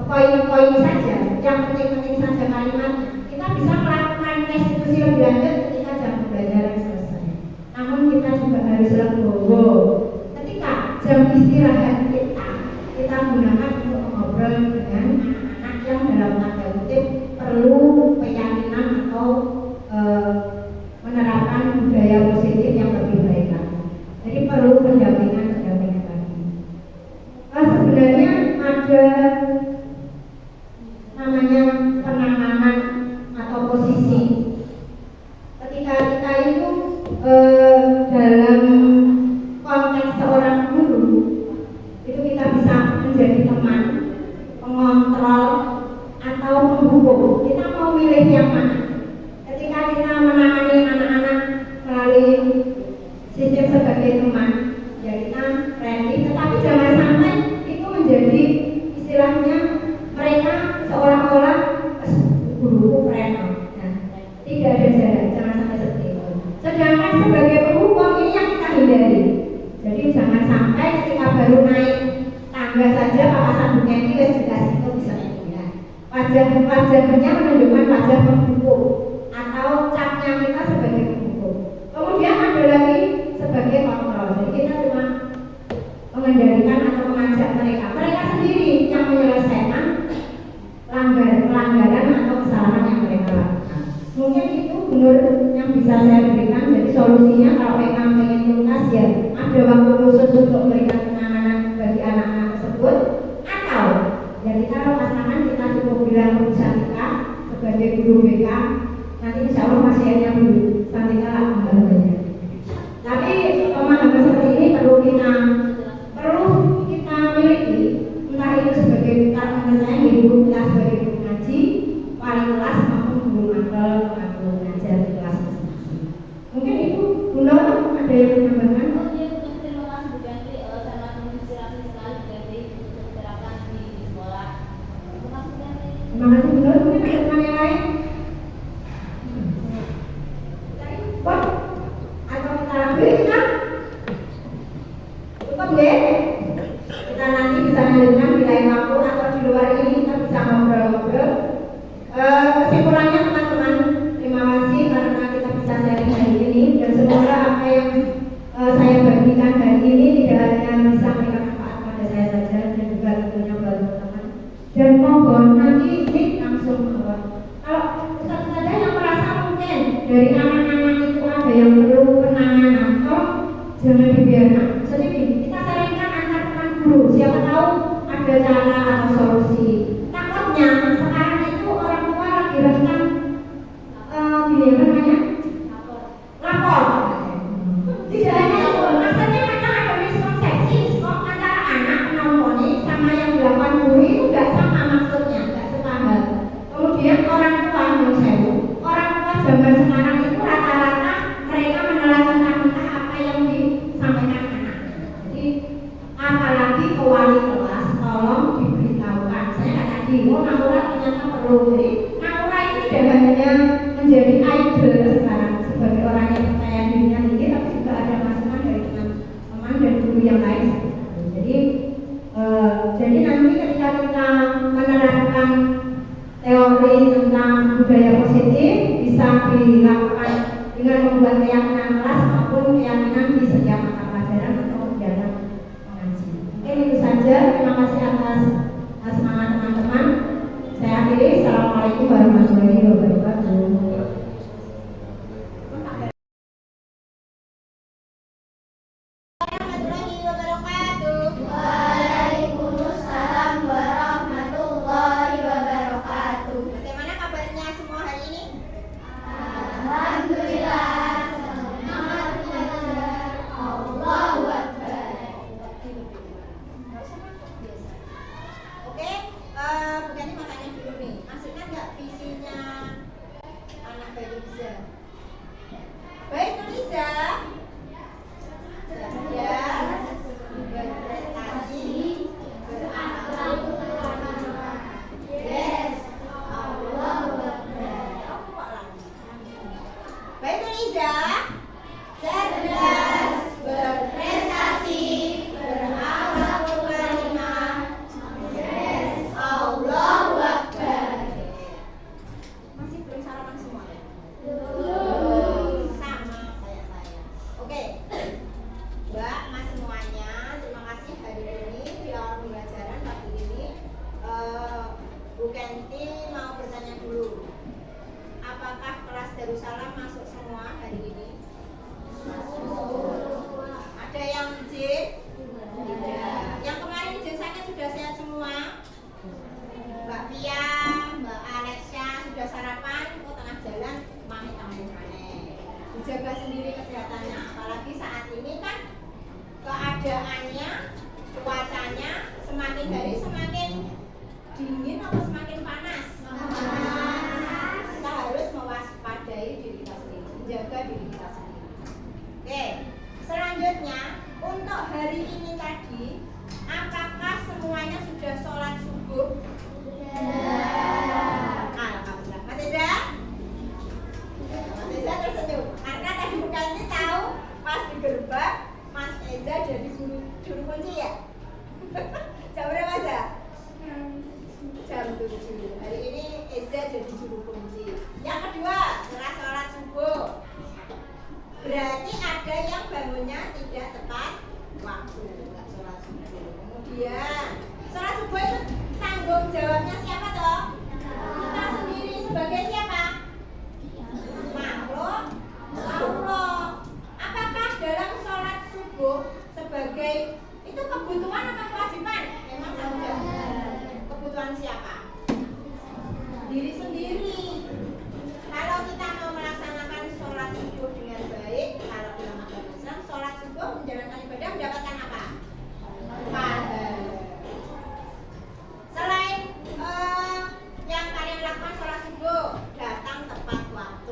poin-poin saja, yang penting-penting saja kalimatnya. Kita bisa melakukan restitusi lebih lanjut ketika jam pembelajaran selesai. Namun kita juga harus legowo. Ketika jam istirahat kita gunakan untuk mengobrol dengan anak-anak yang dalam tanda kutip perlu keyakinan atau menerapkan budaya positif yang lebih baik lagi. Jadi perlu pendampingan lagi. Sebenarnya ada namanya penanganan atau posisi. Ketika kita itu dalam konteks seorang guru, itu kita bisa menjadi teman, pengontrol, atau penghukum. Kita mau milih yang mana? Ketika kita menangani anak-anak melalui sistem sebagai teman, ya kita friendly, tetapi jangan sampai itu menjadi istilahnya mereka seolah-olah guru friendly. Nah, tidak ada jarak, jangan sampai seperti itu. Sedangkan sebagai penghukum ini yang kita hindari. Jadi jangan sampai ketika baru naik tangga saja papasan bukan itu itu bisa ya. Wajahnya menunjukkan wajah penghukum atau capnya kita sebagai penghukum. Kemudian ada lagi sebagai kontrol. Jadi kita cuma mengendalikan atau mengajak mereka sendiri yang menyelesaikan pelanggaran atau kesalahan yang mereka lakukan. Mungkin itu Nur yang bisa saya berikan. Jadi solusinya kalau memang pengen tuntas ya ada waktu khusus untuk memberikan penanganan bagi anak-anak tersebut, atau jadi kalau pasangan kita cukup bilang perusahaan kita sebagai guru BK, nanti insya Allah pasiennya Bu Santika lah pembantunya. Tapi pemahaman seperti ini perlu kita miliki, entah itu sebagai karena saya ibu kita sebagai guru ngaji, wali kelas maupun guru mapel atau mengajar di kelas masing-masing. Mungkin Ibu Bunda ada yang menambahkan? Oh iya, terima kasih Bu Ganti, sangat menginspirasi sekali Bu Ganti untuk diterapkan di sekolah. Terima kasih Bu Ganti. Terima kasih Bunda. Mungkin ada teman yang lain? Wah, atau kita lanjut kita? Cukup deh. Kita nanti bisa lanjutkan di lain waktu atau di luar ini kita bisa ngobrol-ngobrol. Kesimpulannya teman-teman, terima kasih karena kita bisa sharing hari ini dan semoga apa yang saya bagikan hari ini tidak hanya bisa memberikan manfaat pada saya saja dan juga tentunya buat teman-teman. Dan mohon nanti ini langsung kalau Ustaz saja yang merasa mungkin dari anak-anak itu ada yang perlu penanganan, tolong jangan dibiarkan. Jadi kita sharingkan antar teman guru, siapa tahu ada cara atau solusi. Takutnya sekarang itu orang tua lagi rentan gini apa namanya? Lapor. Tidak hanya itu, maksudnya kadang ada miskonsepsi antara anak menelponi sama yang dilakukan guru itu nggak sama maksudnya, nggak sepaham. Kemudian orang tua orang tua zaman sekarang itu rata-rata mereka menelan mentah apa yang disampaikan anak. Jadi apalagi ke wali kelas, tolong diberitahukan. Saya nggak tadi, Naura ternyata perlu. Jadi Naura ini tidak hanya menjadi idol sekarang sebagai orang yang percaya dirinya tinggi, tapi juga ada masukan dari teman-teman dan guru yang lain. Jadi nanti ketika kita menerapkan teori tentang budaya positif bisa dilakukan dengan membuat keyakinan kelas maupun keyakinan di setiap mata pelajaran atau kegiatan mengaji. Mungkin itu saja. Terima kasih atas semangat teman-teman. Saya akhiri. Assalamualaikum warahmatullahi wabarakatuh. Waalaikumsalam warahmatullahi wabarakatuh. Bagaimana kabarnya semua hari ini? Alhamdulillah. Semangat belajar. Allahu Akbar. Oke, bukan mau tanya dulu nih. Masih ingat nggak visinya anak Baik Liza? Baik Liza. Cerdas, berprestasi, berakhlak, yes, Allahu Akbar. Baik Liza, cerdas, berprestasi, berakhlak karimah, yes, Allahu Akbar. Masih belum sarapan semua? Belum. Sama kayak saya. Oke. Mbak, Mas semuanya, terima kasih hari ini di awal pembelajaran pagi ini. Bu Kenti mau bertanya dulu, apakah kelas Darussalam masuk semua hari ini? Masuk. Ada yang izin? Tidak. Yang kemarin izin sakit sudah sehat semua? Mbak Pia, Mbak Alexia sudah sarapan? Kok tengah jalan mami-mami? Dijaga sendiri kesehatannya, apalagi saat ini kan keadaannya, cuacanya semakin hari semakin dingin atau semakin panas? Panas. Kita harus mewaspadai diri kita sendiri, menjaga diri kita sendiri. Oke, selanjutnya untuk hari ini tadi, apakah semuanya sudah sholat subuh? Sudah. Alhamdulillah. Mas Eza? Mas Eza tersenyum karena tadi bukan ini tahu pas di gerbang Mas Eza jadi juru kunci ya? Jam berapa Eza? Jam 7. Hari ini Eza jadi juru kunci. Yang kedua, setelah sholat subuh, berarti ada yang bangunnya tidak tepat waktu, nggak sholat subuh. Kemudian sholat subuh itu tanggung jawabnya siapa toh? Kita sendiri sebagai siapa? Makmum.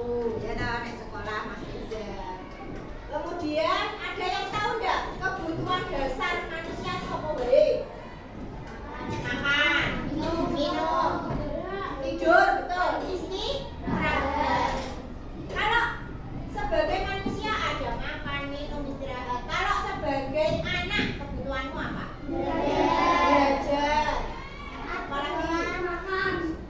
tahu ya tahu nek sekolah Mas Iza. Kemudian ada yang tahu enggak kebutuhan dasar manusia itu apa wae? Makan, minum, tidur, betul, istirahat. Kalau sebagai manusia ada makan, minum, istirahat. Kalau sebagai anak kebutuhanmu apa? Belajar. Apalagi makan.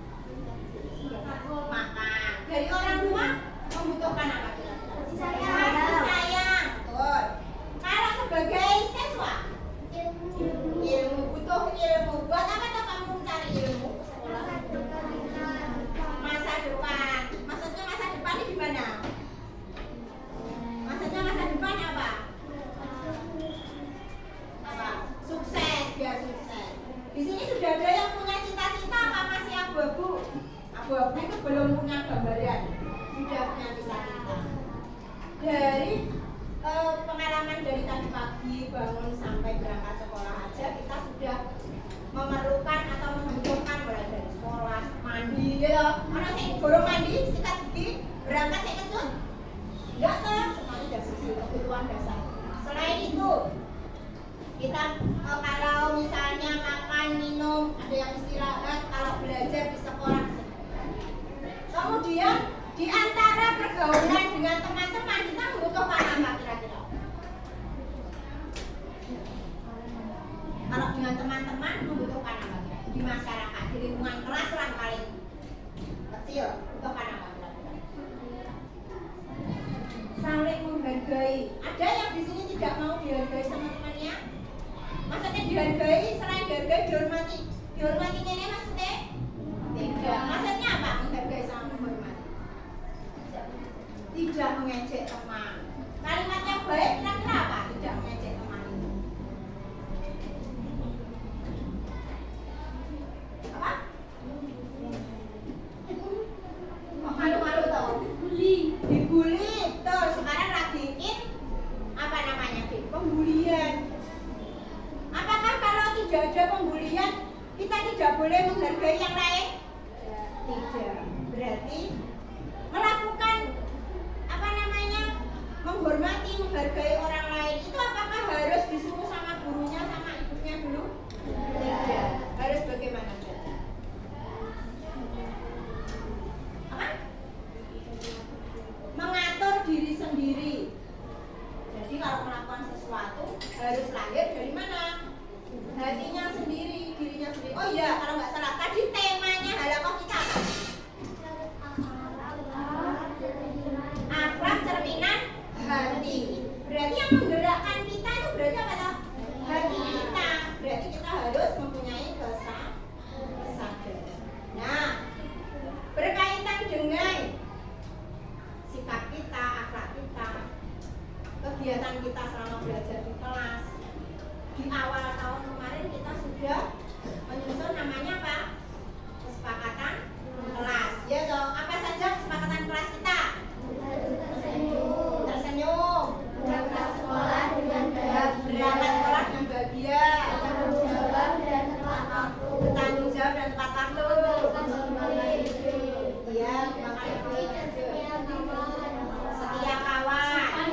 Dari orang tua membutuhkan apa? Kasih sayang. Betul. Kalau sebagai siswa ilmu, butuh ilmu. Buat apa tuh kamu mencari ilmu ke sekolah? Masa depan. Maksudnya masa depan ini gimana? Maksudnya masa depan apa? Apa? Sukses, biar sukses. Di sini sudah ada yang punya cita-cita apa masih abu-abu? Abu-abu itu belum punya gambaran, sudah punya cita-cita. Dari pengalaman dari tadi pagi bangun sampai berangkat sekolah aja kita sudah memerlukan atau membutuhkan mulai dari sekolah, mandi ya. Mana saya borong mandi, sikat gigi, berangkat saya kecut. Enggak kan? Semuanya dari sisi kebutuhan dasar. Selain itu kita kalau misalnya makan, minum, ada yang istirahat, kalau belajar di sekolah. Kemudian di antara pergaulan dengan teman-teman kita membutuhkan apa kira-kira? Kalau dengan teman-teman membutuhkan apa kira-kira? Di masyarakat, di lingkungan kelas lah paling kecil, membutuhkan apa kira-kira? Saling menghargai. Ada yang di sini tidak mau dihargai sama temannya? Maksudnya dihargai, selain dihargai dihormati. Dihormati ini maksudnya? Tidak. Maksudnya apa? Menghargai sama menghormati. Tidak mengejek teman. Kalimat yang baik kira-kira apa? Tidak mengejek teman itu. Apa? Kok malu-malu tau? Dibully. Betul. Sekarang lagi in apa namanya? Pembulian. Apakah kalau tidak ada pembulian kita tidak boleh menghargai yang lain? Tidak. Berarti melakukan apa namanya? Menghormati, menghargai orang lain itu apakah harus disuruh sama gurunya, sama ibunya dulu? Tidak. Harus bagaimana? Apa? Mengatur diri sendiri. Jadi kalau melakukan sesuatu harus lahir dari mana? Hatinya sendiri, dirinya sendiri. Oh iya, kalau nggak salah tadi temanya halakoh kita apa? Akhlak cerminan hati. Berarti yang menggerakkan kita itu berarti apa toh? Hati kita. Berarti kita harus mempunyai kesadaran. Nah, berkaitan dengan sikap kita, akhlak kita, kegiatan kita selama belajar di kelas. Di awal tahun kemarin kita sudah menyusun namanya apa? Kesepakatan kelas. Ya toh, apa saja kesepakatan kelas kita? Tersenyum, berangkat sekolah dengan bahagia, bertanggung jawab dan tepat waktu. Iya, makan duit, setia kawan,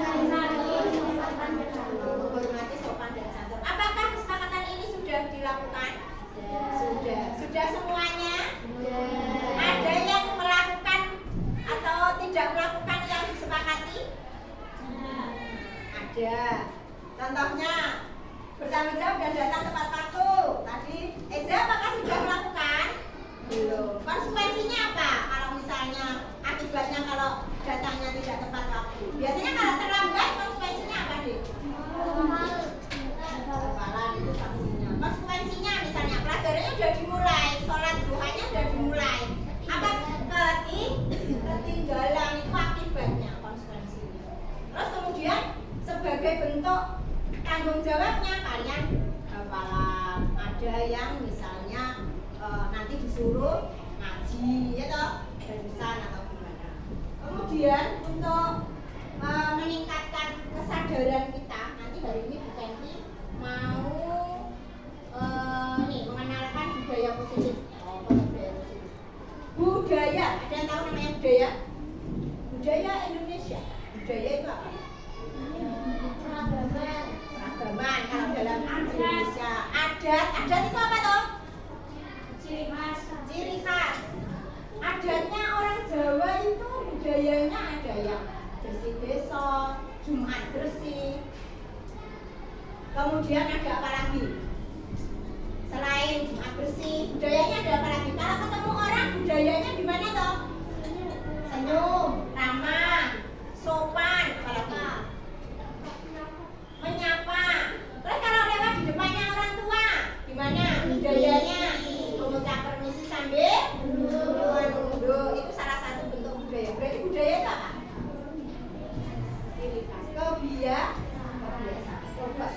menghormati sopan dan santun. Apakah kesepakatan ini sudah dilakukan? Sudah semuanya? Ada yang melakukan atau tidak melakukan yang disepakati? Ada. Contohnya bertanggung jawab dan datang tepat waktu. Tadi Eza apakah sudah melakukan? Belum. Konsekuensinya apa? Kalau misalnya akibatnya kalau datangnya tidak tepat waktu. Biasanya kalau terlambat konsekuensinya apa, Dik? Hafalan itu sanksinya. Konsekuensinya misalnya pelajarannya sudah dimulai, sholat duhanya sudah dimulai. Apa ketinggalan itu akibatnya, konsekuensinya. Terus kemudian sebagai bentuk tanggung jawabnya kalian hafalan. Ada yang misalnya nanti disuruh ngaji ya toh, barusan atau gimana. Kemudian untuk meningkatkan kesadaran kita, nanti hari ini Bu Kenti mau mengenalkan budaya positif. Budaya, ada yang tahu namanya budaya? Budaya Indonesia. Budaya itu apa? Peragaman. Kalau dalam Indonesia, adat itu apa toh? Ciri khas. Adatnya orang Jawa itu budayanya ada yang bersih besok, Jumat bersih. Kemudian ada apa lagi? Selain Jumat bersih, budayanya ada apa lagi? Kalau ketemu orang, budayanya gimana toh? Senyum, ramah, sopan, apa lagi? Menyapa. Terus kalau lewat di depannya orang tua, gimana budayanya? Mengucap permisi sambil nunduk. Itu salah satu bentuk budaya. Berarti budaya itu apa? Ciri khas. Kebiasaan. Coba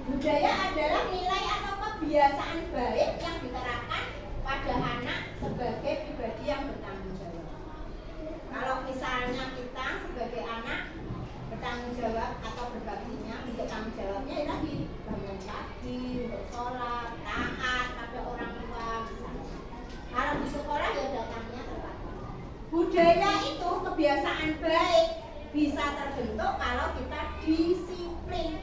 budaya adalah nilai atau kebiasaan baik yang diterapkan pada anak sebagai pribadi yang bertanggung jawab. Kalau misalnya kita sebagai anak bertanggung jawab atau berbaktinya, untuk tanggung jawabnya ya tadi bangun pagi, untuk sholat, taat pada orang tua. Kalau di sekolah ya datangnya tepat. Budaya itu kebiasaan baik bisa terbentuk kalau kita disiplin.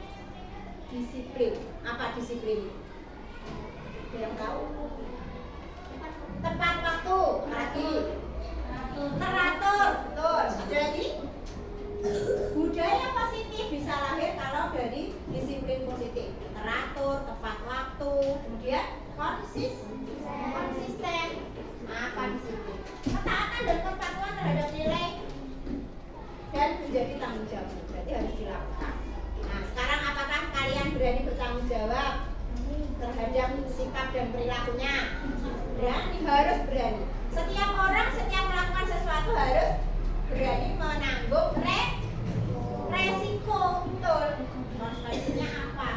Disiplin. Apa disiplin? Ada yang tahu? Tepat waktu. Lagi. Teratur. Betul. Jadi budaya positif bisa lahir kalau dari disiplin positif. Teratur, tepat waktu, kemudian konsisten. Apa disiplin? Ketaatan dan kepatuhan terhadap nilai dan menjadi tanggung jawab. Berarti harus dilakukan. Nah, sekarang apakah kalian berani bertanggung jawab terhadap sikap dan perilakunya? Berani, harus berani. Setiap orang, setiap melakukan sesuatu harus berani menanggung resiko. Betul. Konsekuensinya apa?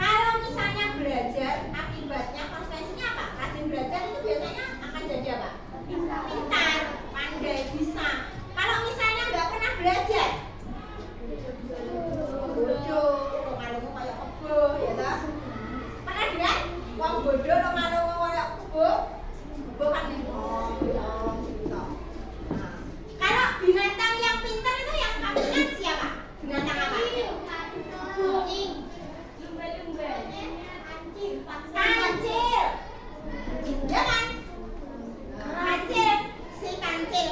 Kalau misalnya belajar, akibatnya konsekuensinya apa? Rajin belajar itu biasanya akan jadi apa? Pintar, pandai, bisa. Kalau misalnya nggak pernah belajar, bodoh, malu kayak kebo, ya toh? Pernah kan? Wong bodoh lo malu kayak kebo, kebo kan binatang gitu. Nah, kalau binatang yang pintar itu yang kamu ingat siapa? Binatang apa? Kucing, lumba-lumba, kancil, ya kan? Kancil, kancil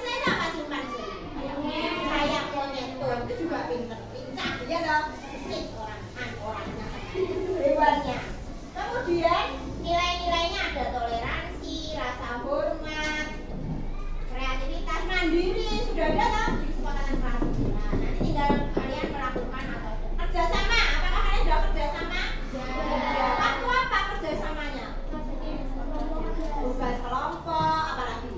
itu apa simpanse? Kayak monyet itu juga pintar, pincang dia dong, bersih orangnya, hewannya. Kemudian nilai-nilainya ada toleransi, rasa hormat, kreativitas, mandiri, sudah ada dong di kesepakatan kelas. Nah, nanti tinggal kalian melakukan atau kerjasama. Apakah kalian sudah kerjasama? Waktu apa kerjasamanya? Tugas kelompok, apalagi?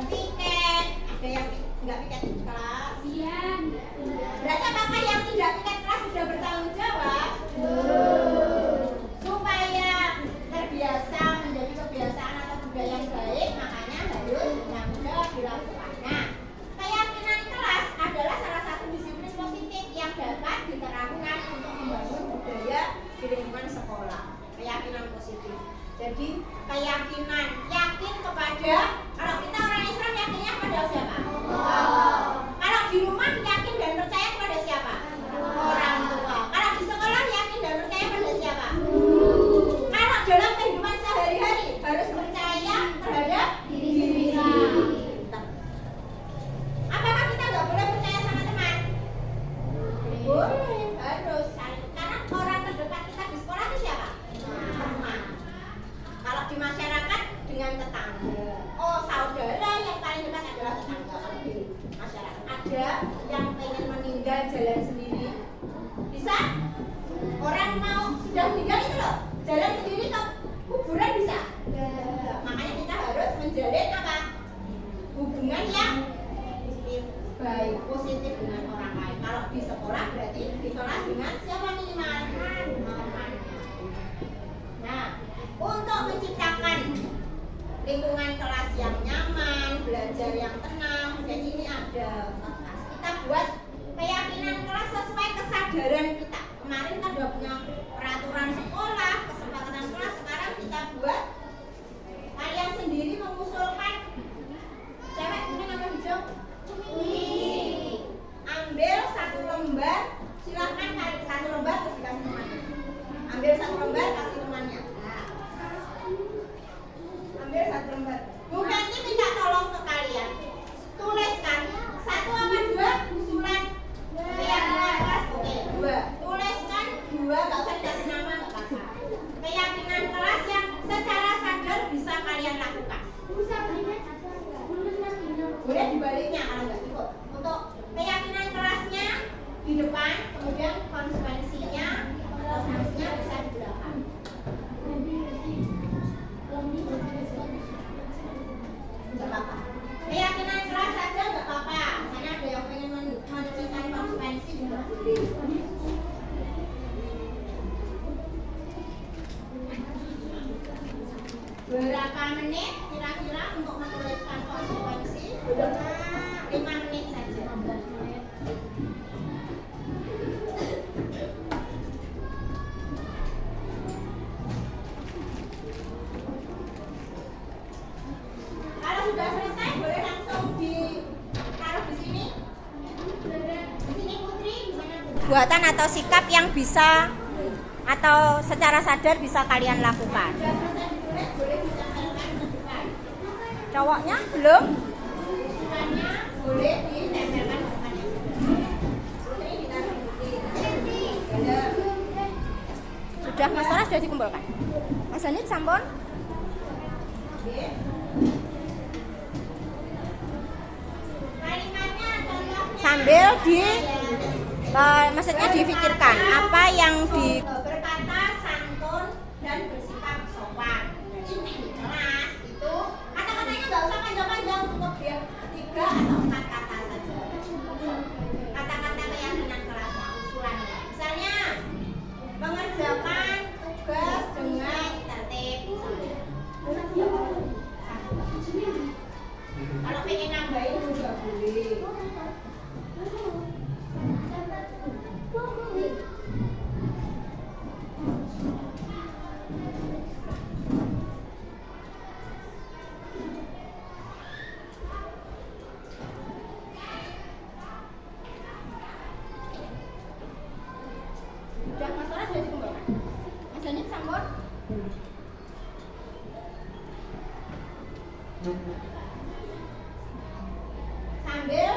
Piket, ada yang nggak piket kelas? Iya. Berarti apakah yang tidak piket kelas sudah bertanggung jawab? Supaya terbiasa menjadi kebiasaan atau budaya yang baik, makanya harus bertanggung jawab dilakukan. Nah, keyakinan kelas adalah salah satu disiplin positif yang dapat diterapkan untuk membangun budaya di lingkungan sekolah. Keyakinan positif. Jadi keyakinan, yakin kepada, kalau kita orang Islam yakinnya kepada siapa? Kalau di rumah yakin dan percaya kepada siapa? Orang tua. Kalau di sekolah yakin dan percaya kepada siapa? Kalau dalam kehidupan sehari-hari harus percaya terhadap diri sendiri. Apakah kita nggak boleh percaya sama teman? Boleh, harus. Karena orang terdekat kita di sekolah itu siapa? Teman. Kalau di masyarakat dengan tetangga. Oh, saudara yang paling dekat adalah tetangga. Kalau di masyarakat ada yang pengen meninggal jalan sendiri, bisa? Orang mau sudah meninggal itu loh, jalan sendiri ke kuburan bisa? Makanya kita harus menjalin apa? Hubungan yang baik, positif dengan orang lain. Kalau di sekolah berarti di kelas dengan siapa minimal? Nah, untuk menciptakan lingkungan kelas yang nyaman, belajar yang tenang, dan ini ada kita buat keyakinan kelas sesuai kesadaran kita. Kemarin kita sudah punya peraturan sekolah, kesepakatan kelas, sekarang kita buat kalian sendiri mengusulkan perbuatan atau sikap yang bisa atau secara sadar bisa kalian lakukan. Cowoknya belum? Boleh ditempelkan depannya. Sudah, Mas Tora sudah dikumpulkan. Mas Anit sampun? Sambil maksudnya difikirkan apa yang berkata santun dan bersikap sopan. Ini di kelas itu kata-katanya nggak usah panjang-panjang, cukup dia 3 atau 4 kata saja. Kata-kata keyakinan kelasnya, usulannya. Misalnya mengerjakan tugas dengan tertib. Kalau pengen nambahin juga boleh. Sudah, Mas Tora sudah dikumpulkan. Mas Anit sampun? Sambil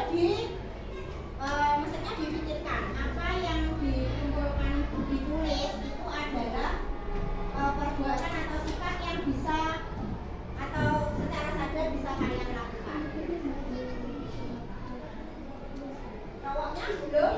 maksudnya dipikirkan apa yang dikumpulkan ditulis itu adalah perbuatan atau sikap yang bisa atau secara sadar bisa kalian lakukan. Cowoknya belum?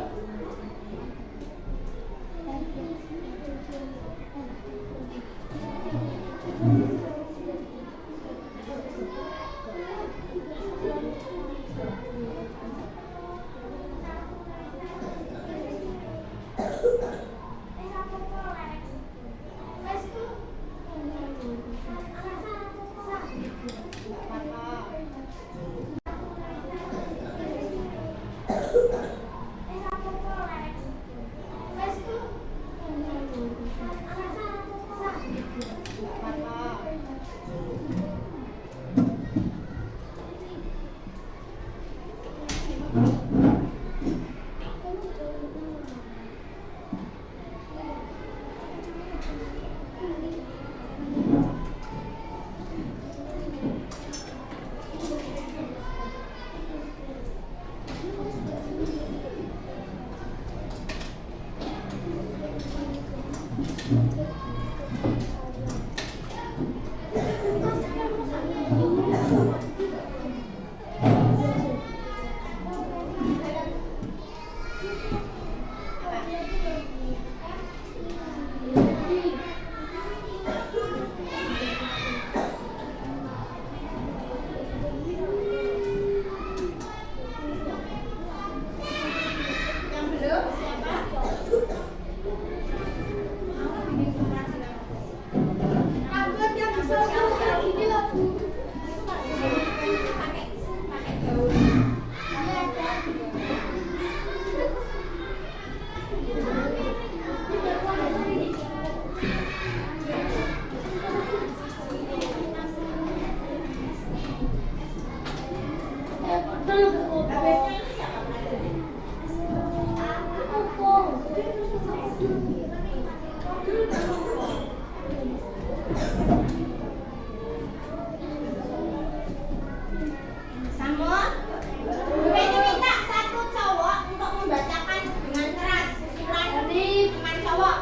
Yang belum siapa? Sambut. Ini minta satu cowok untuk membacakan dengan keras usulan teman cowok.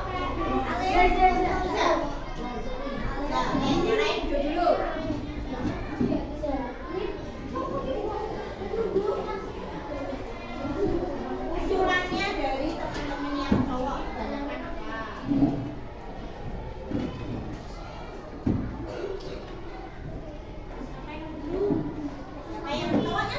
Yang lain dulu. Usulannya dari teman-teman yang cowok bacakan apa? Siapa yang cowoknya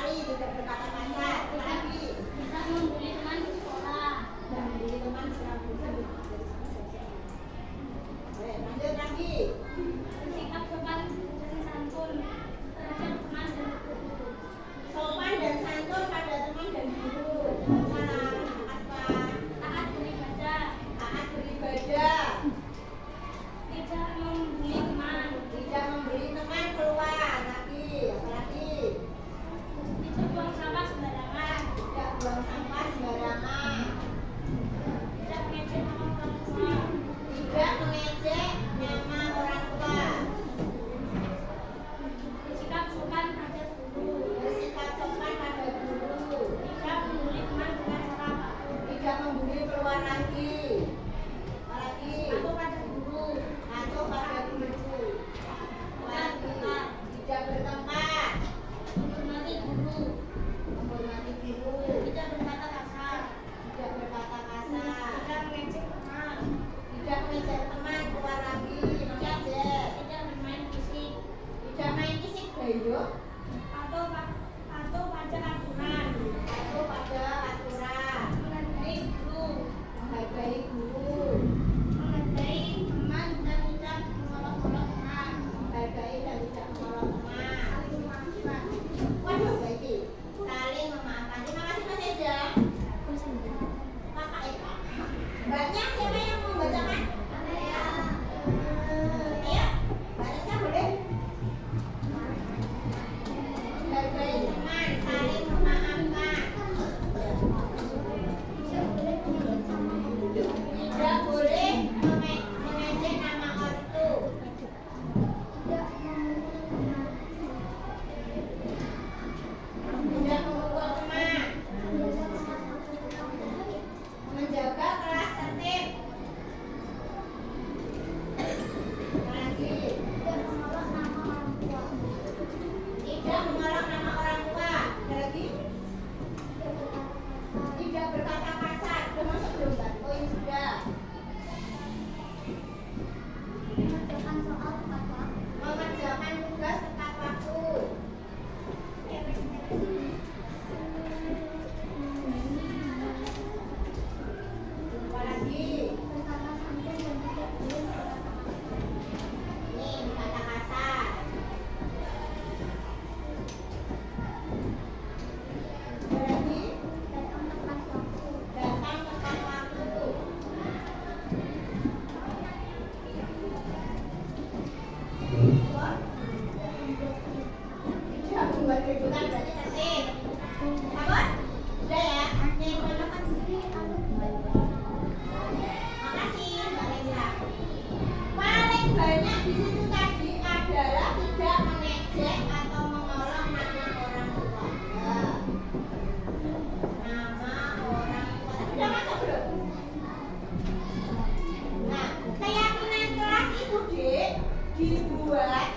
sekali tidak berkata kasar. Lagi Tidak membuli teman di sekolah. tidak membuli teman selalu. Lanjut lagi. Bersikap sopan dan santun terhadap teman dan guru. Sopan dan santun pada teman dan guru. Salah apa? Taat beribadah. Taat beribadah. Tidak membuli teman. Tidak memberi teman keluar. Lagi, apa lagi? Tidak buang sampah sembarangan. Tidak buang sampah sembarangan. Tidak mengejek nama orang tua. Tidak mengejek nama orang tua. Bersikap sopan pada guru. Bersikap sopan pada guru. Tidak membuli teman dengan cara apapun. Tidak membuli keluar lagi. Apa lagi? Patuh pada guru. Atau pada guru. Lagi. Tidak bertempat. Menghormati guru. Menghormati guru. Tidak berkata kasar. Tidak berkata kasar. Tidak mengejek teman. Tidak mengejek teman keluar lagi. Mengejek. Tidak bermain fisik. Tidak main fisik bayo. Atau pada aturan. Atau pada aturan. Menghargai guru. Menghargai guru. Menghargai teman dan tidak mengolok-olok teman. Menghargai dan tidak menolong teman. Saling memaafkan. Waduh, baik. Saling memaafkan. Terima kasih Mas Eza. Kakak Eka. Mbaknya siapa yang mau membacakan? Ayo, Mbak Nisa boleh? Menghargai teman, saling memaafkan. Tidak boleh mengejek nama ortu. Tidak memukul teman. Menjaga kelas tertib. Lagi. Tidak menolak nama orang tua. Ada lagi? Tidak berkata kasar. Sudah masuk belum, Mbak? Oh, ini sudah. Mengerjakan soal tepat waktu. Mengerjakan tugas tepat waktu. Apa lagi? Berkata santun dan tidak boleh berkata kasar. Nih, kata kasar. Ada lagi? Datang tepat waktu. Datang tepat waktu. Tidak membuat keributan berarti tertib. Apa? Sudah ya? Oke, makasih Mbak Lisa. Paling banyak di situ tadi adalah tidak mengejek atau mengolok nama orang tua. Nama orang tua. Sudah masuk belum? Nah, keyakinan kelas itu Dek dibuat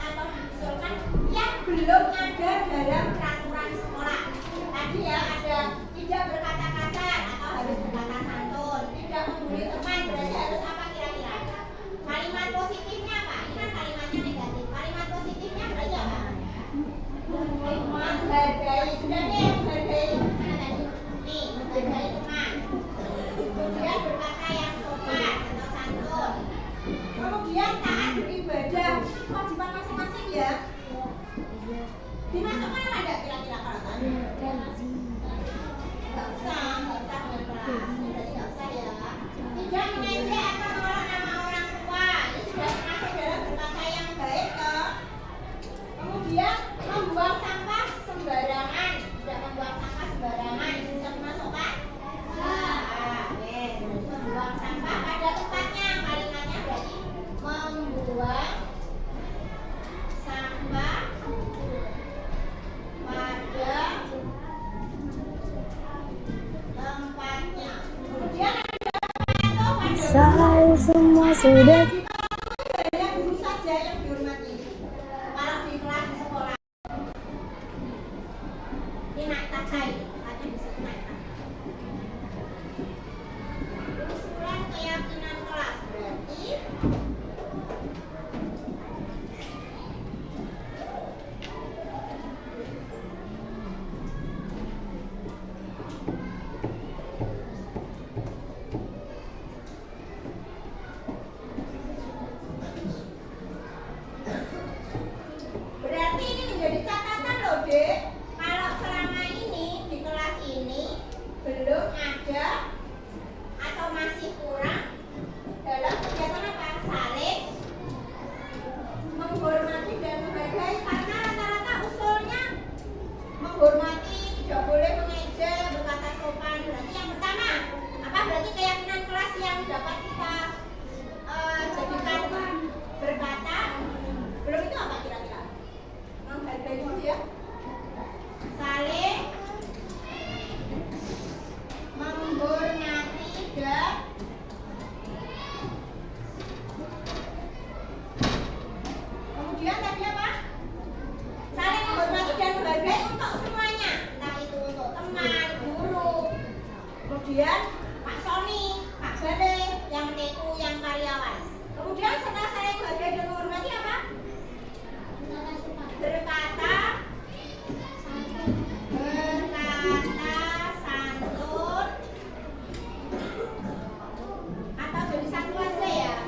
atau diusulkan yang belum ada dalam peraturan sekolah. Tadi ya ada tidak berkata kasar atau harus berkata santun, tidak membuli teman berarti harus apa kira-kira? Kalimat positifnya apa? Ini kan kalimatnya negatif. Kalimat positifnya berarti apa? Menghargai. Sudah deh, menghargai. Mana tadi? Nih, menghargai teman. Kemudian berkata yang sopan atau santun. Kemudian taat beribadah. Ini kewajiban masing-masing ya. Dimasukkan apa ada kira-kira kalau tadi? Nggak usah dengan kelas. Berarti nggak usah ya. Tidak mengejek atau menolak nama orang tua. Ini sudah termasuk dalam berkata yang baik toh. Kemudian membuang sampah sembarangan. Tidak membuang sampah sembarangan. Bisa dimasukkan? Membuang sampah pada tempatnya. Kalimatnya berarti membuang sampah pada tempatnya. Kemudian ada pada Saya semua sudah hanya guru saja yang dihormati. Kalau di kelas di sekolah ini naik takai, katanya bisa naik takai. Usulan keyakinan kelas berarti kemudian Pak Sony, Pak Bale, yang TU, yang karyawan. Kemudian setelah saling menghargai dan menghormati apa? Berkata santun, atau jadi satu aja ya.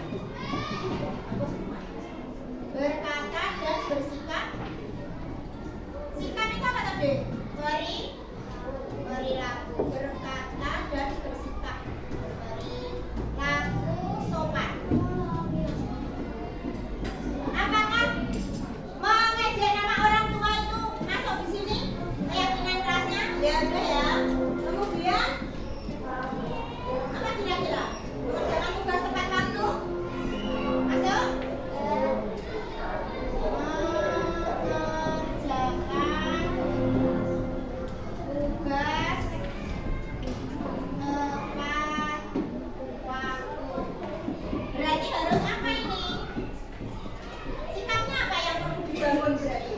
Berkata dan bersikap. Sikap itu apa tadi? Perilaku. Berkata dan bersikap. Perilaku sopan. Apakah mengejek nama orang tua itu masuk di sini? Keyakinan kerasnya? Ya udah ya. Kemudian apa kira-kira? Mengerjakan tugas tepat waktu? Masuk? Mengerjakan tugas tepat waktu. Berarti harus apa ini? Sikapnya apa yang perlu dibangun berarti?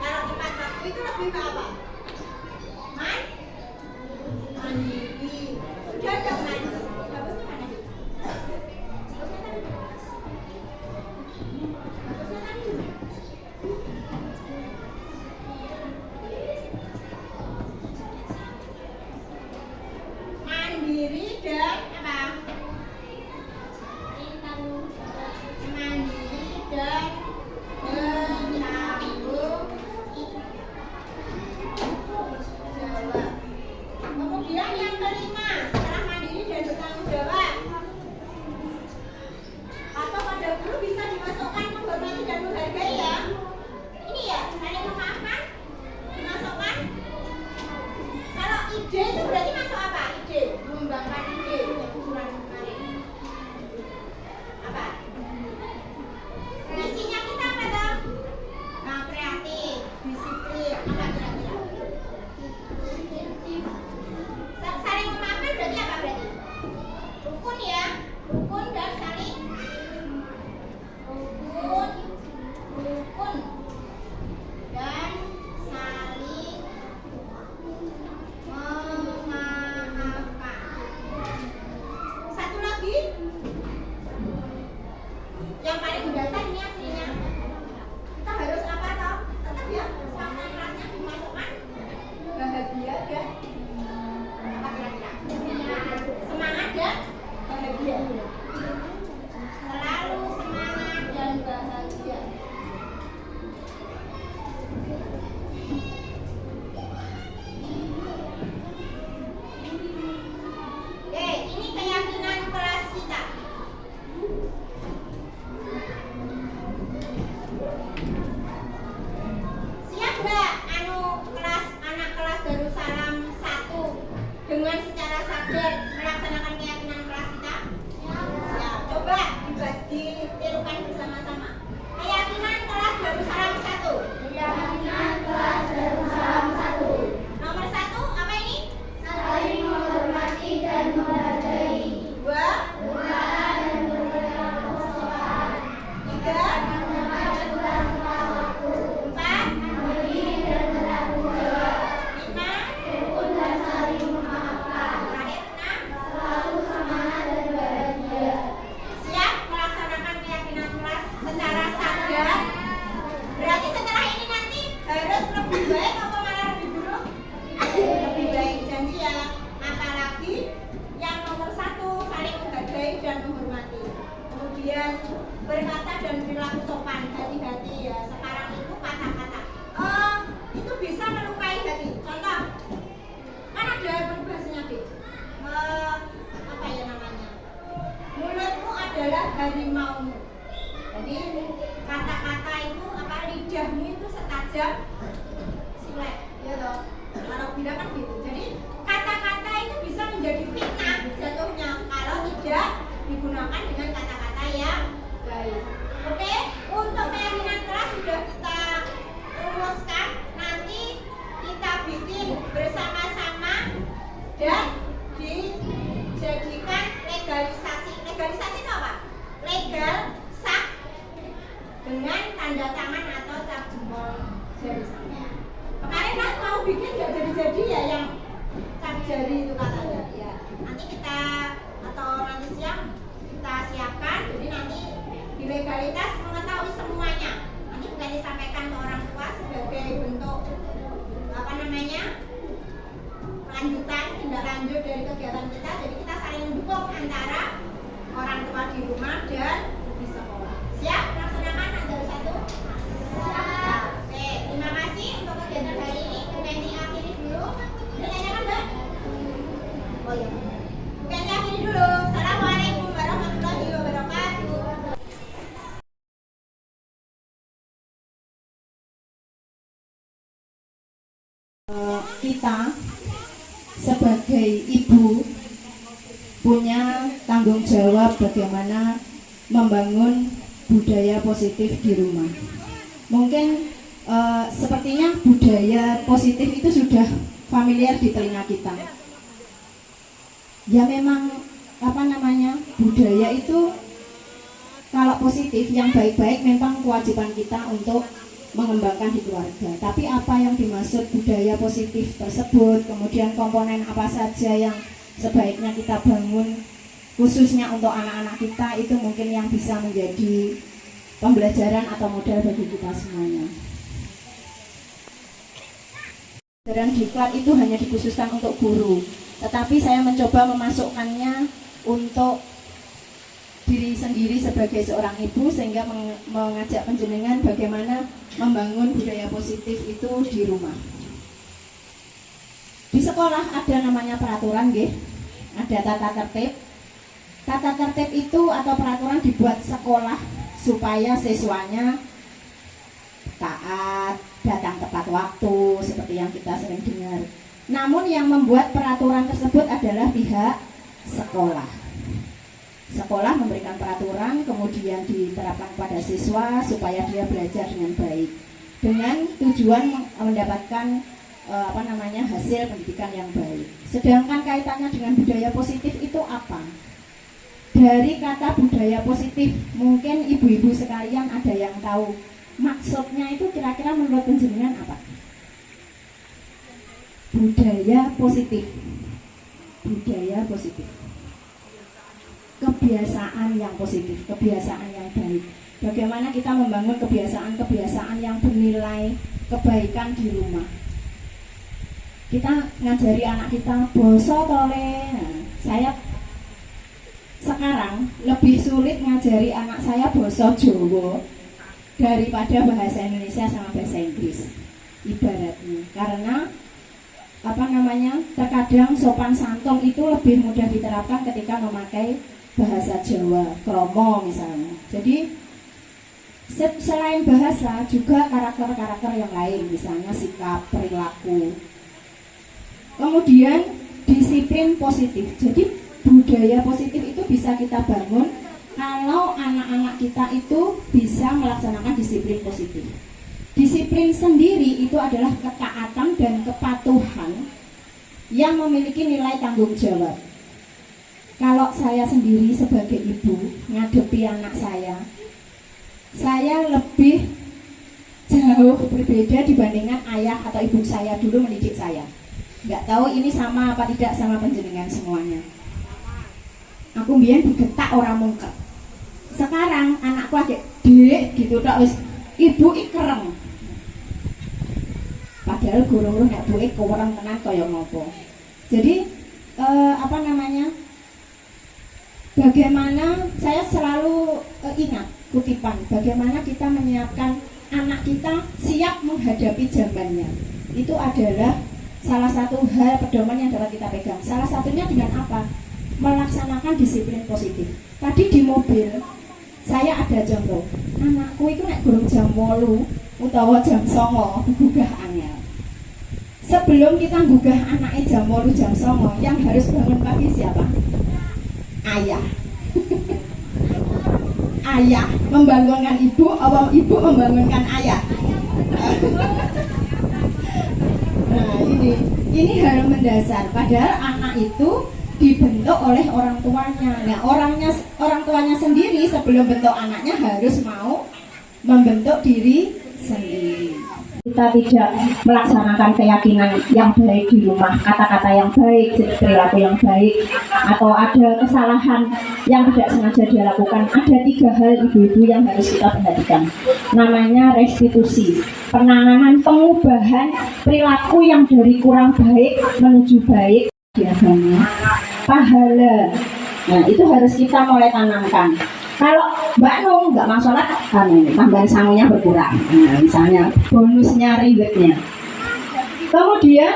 Kalau tepat waktu itu lebih ke apa? Mandiri. Udah dong mandiri. Bagusnya mana nih? Bagusnya tadi. Mandiri dan apa? Mandiri dan bertanggung jawab. Kemudian yang kelima, setelah mandiri dan bertanggung jawab, atau pada guru bisa dimasukkan menghormati dan menghargai ya. Ini ya, saling memaafkan, dimasukkan. Kalau ide itu berarti masuk apa? Ide, mengembangkan ide yang usulan kemarin. Apa? Misinya kita apa dong? Nah, kreatif, disiplin, apa kira-kira? Saling memaafkan berarti apa berarti? Rukun ya, rukun dan saling rukun dan saling memaafkan. Satu lagi yang paling mendasar ini aslinya. Kita harus apa toh? Tetap ya, semangat kelasnya dimasukkan bahagia dan apa kira-kira? Semangat dan bahagia. Selalu semangat dan bahagia. Oke, ini keyakinan kelas kita. Siap nggak kelas anak kelas Darussalam 1 dengan secara sadar melaksanakan keyakinan kelas kita? Siap. Coba ditirukan bersama-sama. Keyakinan kelas Darussalam 1. Keyakinan kelas Darussalam 1. Nomor 1 apa ini? Saling menghormati dan menghargai. 2. Berdoa dan berperilaku sopan. 3. Menjalankan tugas tepat waktu. 4. Mandiri dan bertanggung jawab. 5. Rukun dan saling memaafkan. Terakhir 6. Selalu semangat dan bahagia. Siap melaksanakan keyakinan kelas secara sadar. Berarti setelah ini nanti harus lebih baik atau malah lebih buruk? Lebih baik, janji ya. Apalagi yang nomor 1 saling menghargai dan menghormati. Kemudian berkata dan perilaku sopan. Hati-hati ya. Sekarang itu kata-kata itu bisa melukai hati. Contoh, kan ada peribahasanya B. Apa ya namanya? Mulutmu adalah harimaumu. Jadi kata-kata itu apa? Lidahmu itu setajam silet, ya toh. Kalau bilang kan gitu. Jadi kata-kata itu bisa menjadi fitnah jatuhnya kalau tidak digunakan dengan kata-kata yang baik. Oke, untuk keyakinan kelas sudah kita rumuskan. Nanti kita bikin bersama-sama dan dijadikan legalisasi. Legalisasi itu apa? Legal, sah, dengan tanda tangan atau cap jempol jari sampean. Kemarin kan mau bikin nggak jadi-jadi ya yang cap jari itu katanya. nanti kita atau nanti siang kita siapkan, jadi nanti di legalitas mengetahui semuanya. Nanti bukan disampaikan ke orang tua sebagai bentuk apa namanya lanjutan, tindak lanjut dari kegiatan kita. Jadi kita saling mendukung antara orang tua di rumah dan di sekolah. Siap laksanakan antara satu? Siap. Oke, terima kasih untuk kegiatan hari ini. Nanti akhiri dulu. Ditanyakan Mbak? Oh iya. Nanti akhiri dulu. Assalamualaikum warahmatullahi wabarakatuh. Kita sebagai ibu punya tanggung jawab bagaimana membangun budaya positif di rumah. Mungkin sepertinya budaya positif itu sudah familiar di telinga kita. Ya memang budaya itu kalau positif yang baik-baik memang kewajiban kita untuk mengembangkan di keluarga. Tapi apa yang dimaksud budaya positif tersebut, kemudian komponen apa saja yang sebaiknya kita bangun khususnya untuk anak-anak kita, itu mungkin yang bisa menjadi pembelajaran atau model bagi kita semuanya. Pembelajaran diklat itu hanya dikhususkan untuk guru, tetapi saya mencoba memasukkannya untuk diri sendiri sebagai seorang ibu, sehingga mengajak panjenengan bagaimana membangun budaya positif itu di rumah. Di sekolah ada namanya peraturan, ada tata tertib. Tata tertib itu atau peraturan dibuat sekolah supaya siswanya taat, datang tepat waktu, seperti yang kita sering dengar. Namun yang membuat peraturan tersebut adalah pihak sekolah. Sekolah memberikan peraturan, kemudian diterapkan pada siswa supaya dia belajar dengan baik, dengan tujuan mendapatkan hasil pendidikan yang baik. Sedangkan kaitannya dengan budaya positif itu apa? Dari kata budaya positif, mungkin ibu-ibu sekalian ada yang tahu maksudnya itu kira-kira menurut penjenengan apa? Budaya positif. Budaya positif. Kebiasaan yang positif, kebiasaan yang baik. Bagaimana kita membangun kebiasaan-kebiasaan yang bernilai kebaikan di rumah. Kita ngajari anak kita boso tole. Saya sekarang lebih sulit ngajari anak saya boso Jawa daripada bahasa Indonesia sama bahasa Inggris. Ibaratnya, karena terkadang sopan santun itu lebih mudah diterapkan ketika memakai bahasa Jawa, kromo misalnya. Jadi selain bahasa juga karakter-karakter yang lain, misalnya sikap, perilaku. Kemudian disiplin positif. Jadi budaya positif itu bisa kita bangun kalau anak-anak kita itu bisa melaksanakan disiplin positif. Disiplin sendiri itu adalah ketaatan dan kepatuhan yang memiliki nilai tanggung jawab. Kalau saya sendiri sebagai ibu ngadepi anak saya lebih jauh berbeda dibandingkan ayah atau ibu saya dulu mendidik saya. Nggak tahu ini sama apa tidak sama panjenengan semuanya. Aku mbiyen digetak orang mungker. Sekarang anakku aja dek gitu tok wis ibu ikereng. Padahal guru-guru nek buke kewereng tenan kaya ngopo. Jadi bagaimana saya selalu ingat kutipan, bagaimana kita menyiapkan anak kita siap menghadapi zamannya. Itu adalah salah satu hal pedoman yang dapat kita pegang. Salah satunya dengan apa? Melaksanakan disiplin positif. Tadi di mobil saya ada contoh, anakku itu nek gurung jam 8 utawa jam 9 gugah angel. Sebelum kita gugah anaknya jam 8 jam 9, yang harus bangun pagi siapa? Ayah. Ayah membangunkan ibu, atau ibu membangunkan ayah. Nah ini hal mendasar. Padahal anak itu dibentuk oleh orang tuanya. Nah orang tuanya sendiri sebelum bentuk anaknya harus mau membentuk diri sendiri. kita tidak melaksanakan keyakinan yang baik di rumah, kata-kata yang baik, perilaku yang baik, atau ada kesalahan yang tidak sengaja dia lakukan, ada 3 hal ibu-ibu yang harus kita perhatikan. Namanya restitusi, penanganan pengubahan perilaku yang dari kurang baik menuju baik di agama. Pahala, nah itu harus kita mulai tanamkan. Kalau Mbak Nung nggak mau sholat, tambahan sangunya berkurang. Nah, misalnya bonusnya ribetnya. Kemudian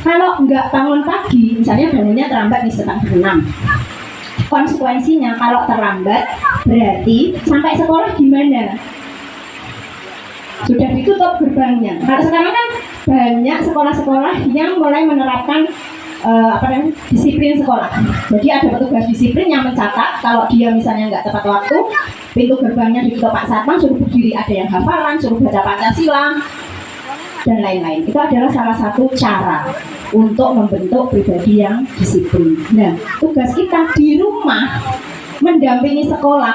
kalau nggak bangun pagi, misalnya bangunnya terlambat nih 5:30. Konsekuensinya kalau terlambat berarti sampai sekolah gimana? Sudah ditutup gerbangnya. Kalau sekarang kan banyak sekolah-sekolah yang mulai menerapkan disiplin sekolah. Jadi ada petugas disiplin yang mencatat kalau dia misalnya nggak tepat waktu, pintu gerbangnya ditutup Pak Satpam, suruh berdiri, ada yang hafalan, suruh baca Pancasila dan lain-lain. Itu adalah salah satu cara untuk membentuk pribadi yang disiplin. Nah, tugas kita di rumah mendampingi sekolah.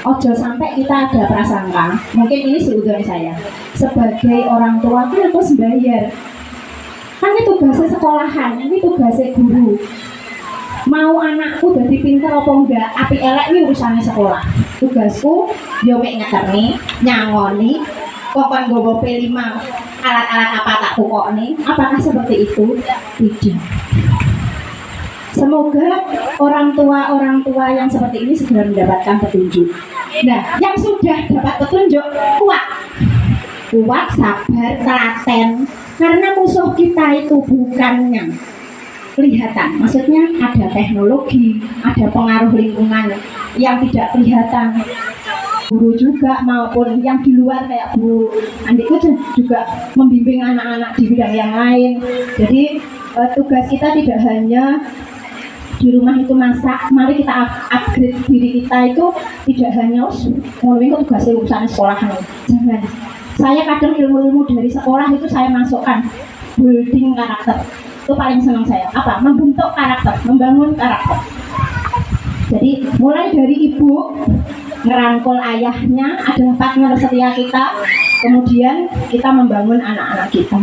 Ojo sampai kita ada prasangka. Mungkin ini seudahnya saya sebagai orang tua itu harus bayar. Kan ini tugasnya sekolahan, ini tugasnya guru. Mau anakku jadi pinter apa enggak, api elek ini urusannya sekolah. Tugasku, yo mek ngeterni, nyangoni, kokon gowo P5, alat-alat apa tak tukokni. Apakah seperti itu? Tidak. Semoga orang tua yang seperti ini segera mendapatkan petunjuk. Nah, yang sudah dapat petunjuk, kuat, sabar, telaten. Karena musuh kita itu bukannya kelihatan, maksudnya ada teknologi, ada pengaruh lingkungan yang tidak kelihatan. Guru juga maupun yang di luar kayak Bu Andiko juga membimbing anak-anak di bidang yang lain. Jadi tugas kita tidak hanya di rumah itu masak, mari kita upgrade diri kita itu tidak hanya ngomongin tugasnya urusan sekolah. Jangan. Saya kadang ilmu-ilmu dari sekolah itu saya masukkan building karakter. Itu paling senang saya. Apa? Membentuk karakter, membangun karakter. Jadi mulai dari ibu ngerangkul ayahnya adalah partner setia kita. Kemudian kita membangun anak-anak kita.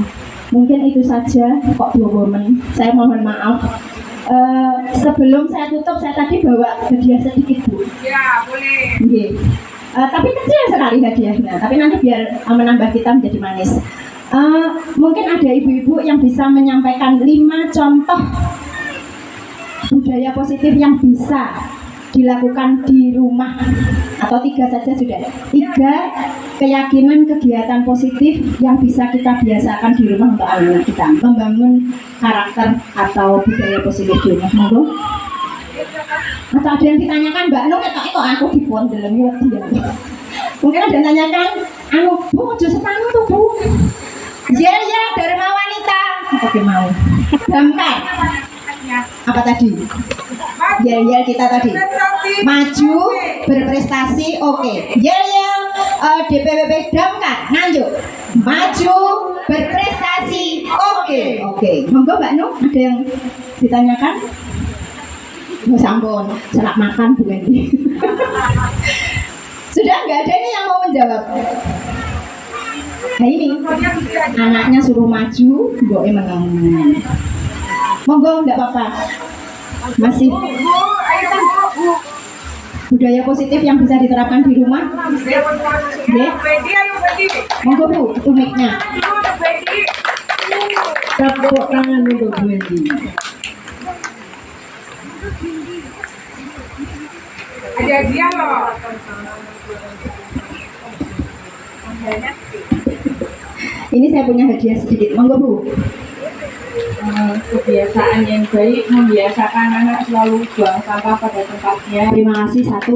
Mungkin itu saja. Kok 2 menit. Saya mohon maaf. Sebelum saya tutup, saya tadi bawa hadiah sedikit, Bu. Ya, boleh. Okay. Tapi kecil sekali hadiahnya, tapi nanti biar menambah kita menjadi manis. Mungkin ada ibu-ibu yang bisa menyampaikan 5 contoh budaya positif yang bisa dilakukan di rumah, atau 3 saja sudah. 3 keyakinan kegiatan positif yang bisa kita biasakan di rumah untuk anak kita membangun karakter atau budaya positif di rumah. Monggo. Atau ada yang ditanyakan, Mbak Nung, kok aku dipon dalam dia. Mungkin ada yang tanyakan, Bu, ojo sepanu tuh, Bu. Ya, Dharma Wanita. Oke, mau. Damkar. Apa tadi? Ya, kita tadi. Maju, berprestasi, oke. Ya, DPWP Damkar, lanjut. Maju, berprestasi, oke. Monggo Mbak Nung, ada yang ditanyakan? Oh, sampun, selak makan Bu Wendy. Sudah nggak ada ini yang mau menjawab. Nah ini anaknya suruh maju, boe menang. Monggo, nggak apa-apa. Masih budaya positif yang bisa diterapkan di rumah. Monggo Bu, itu mic-nya. Tepuk tangan untuk Bu Wendy. Ada dia loh. Ini saya punya hadiah sedikit, monggo Bu. Kebiasaan yang baik membiasakan anak selalu buang sampah pada tempatnya. Terima kasih 1.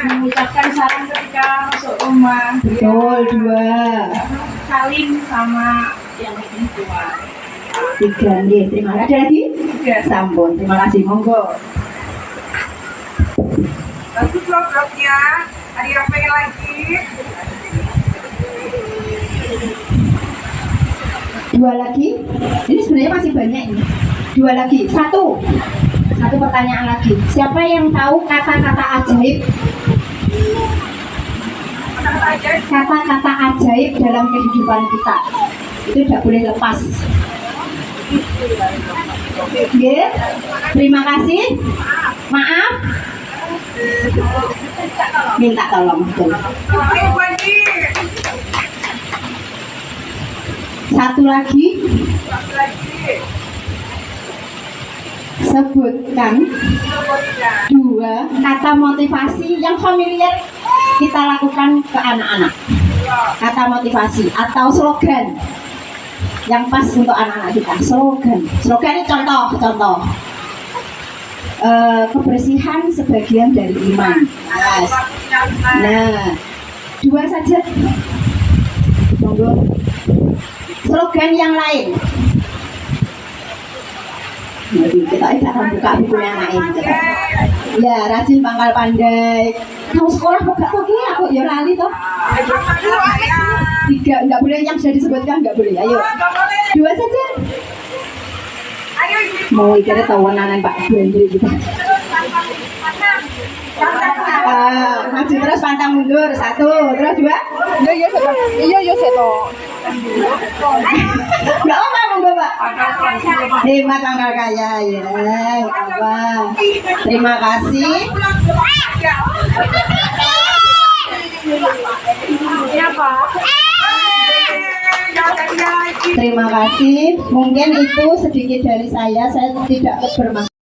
Mengucapkan salam ketika masuk rumah. Betul, 2. Salim sama yang lebih tua. 3 nih, terima kasih. Ada lagi? 3. Sampun, terima kasih, monggo. Bagus loh blognya. Ada yang pengen lagi? 2 lagi. Ini sebenarnya masih banyak ini. 2 lagi. 1 pertanyaan lagi. Siapa yang tahu kata-kata ajaib? Kata-kata kata-kata ajaib dalam kehidupan kita. Itu tidak boleh lepas. Oke, terima kasih. Maaf. Minta tolong. Satu lagi. Sebutkan 2 kata motivasi yang familiar kita lakukan ke anak-anak. Kata motivasi atau slogan yang pas untuk anak-anak kita. Slogan ini contoh. Kebersihan sebagian dari iman. Yes. Nah, 2 saja. Monggo. Slogan yang lain. Jadi kita akan buka bukunya anak ini. Ya, rajin pangkal pandai. Kamu sekolah kok gak tahu aku ya lali toh. 3 enggak boleh yang sudah disebutkan, enggak boleh. Ayo. 2 saja. Mau ikut tawanan Pak Hendri kita. Maju terus pantang mundur 1, terus 2. Iya seto. Enggak apa monggo Pak. Hemat tanggal kaya ya. Apa? Terima kasih. Terima kasih. Mungkin itu sedikit dari saya tidak bermaksud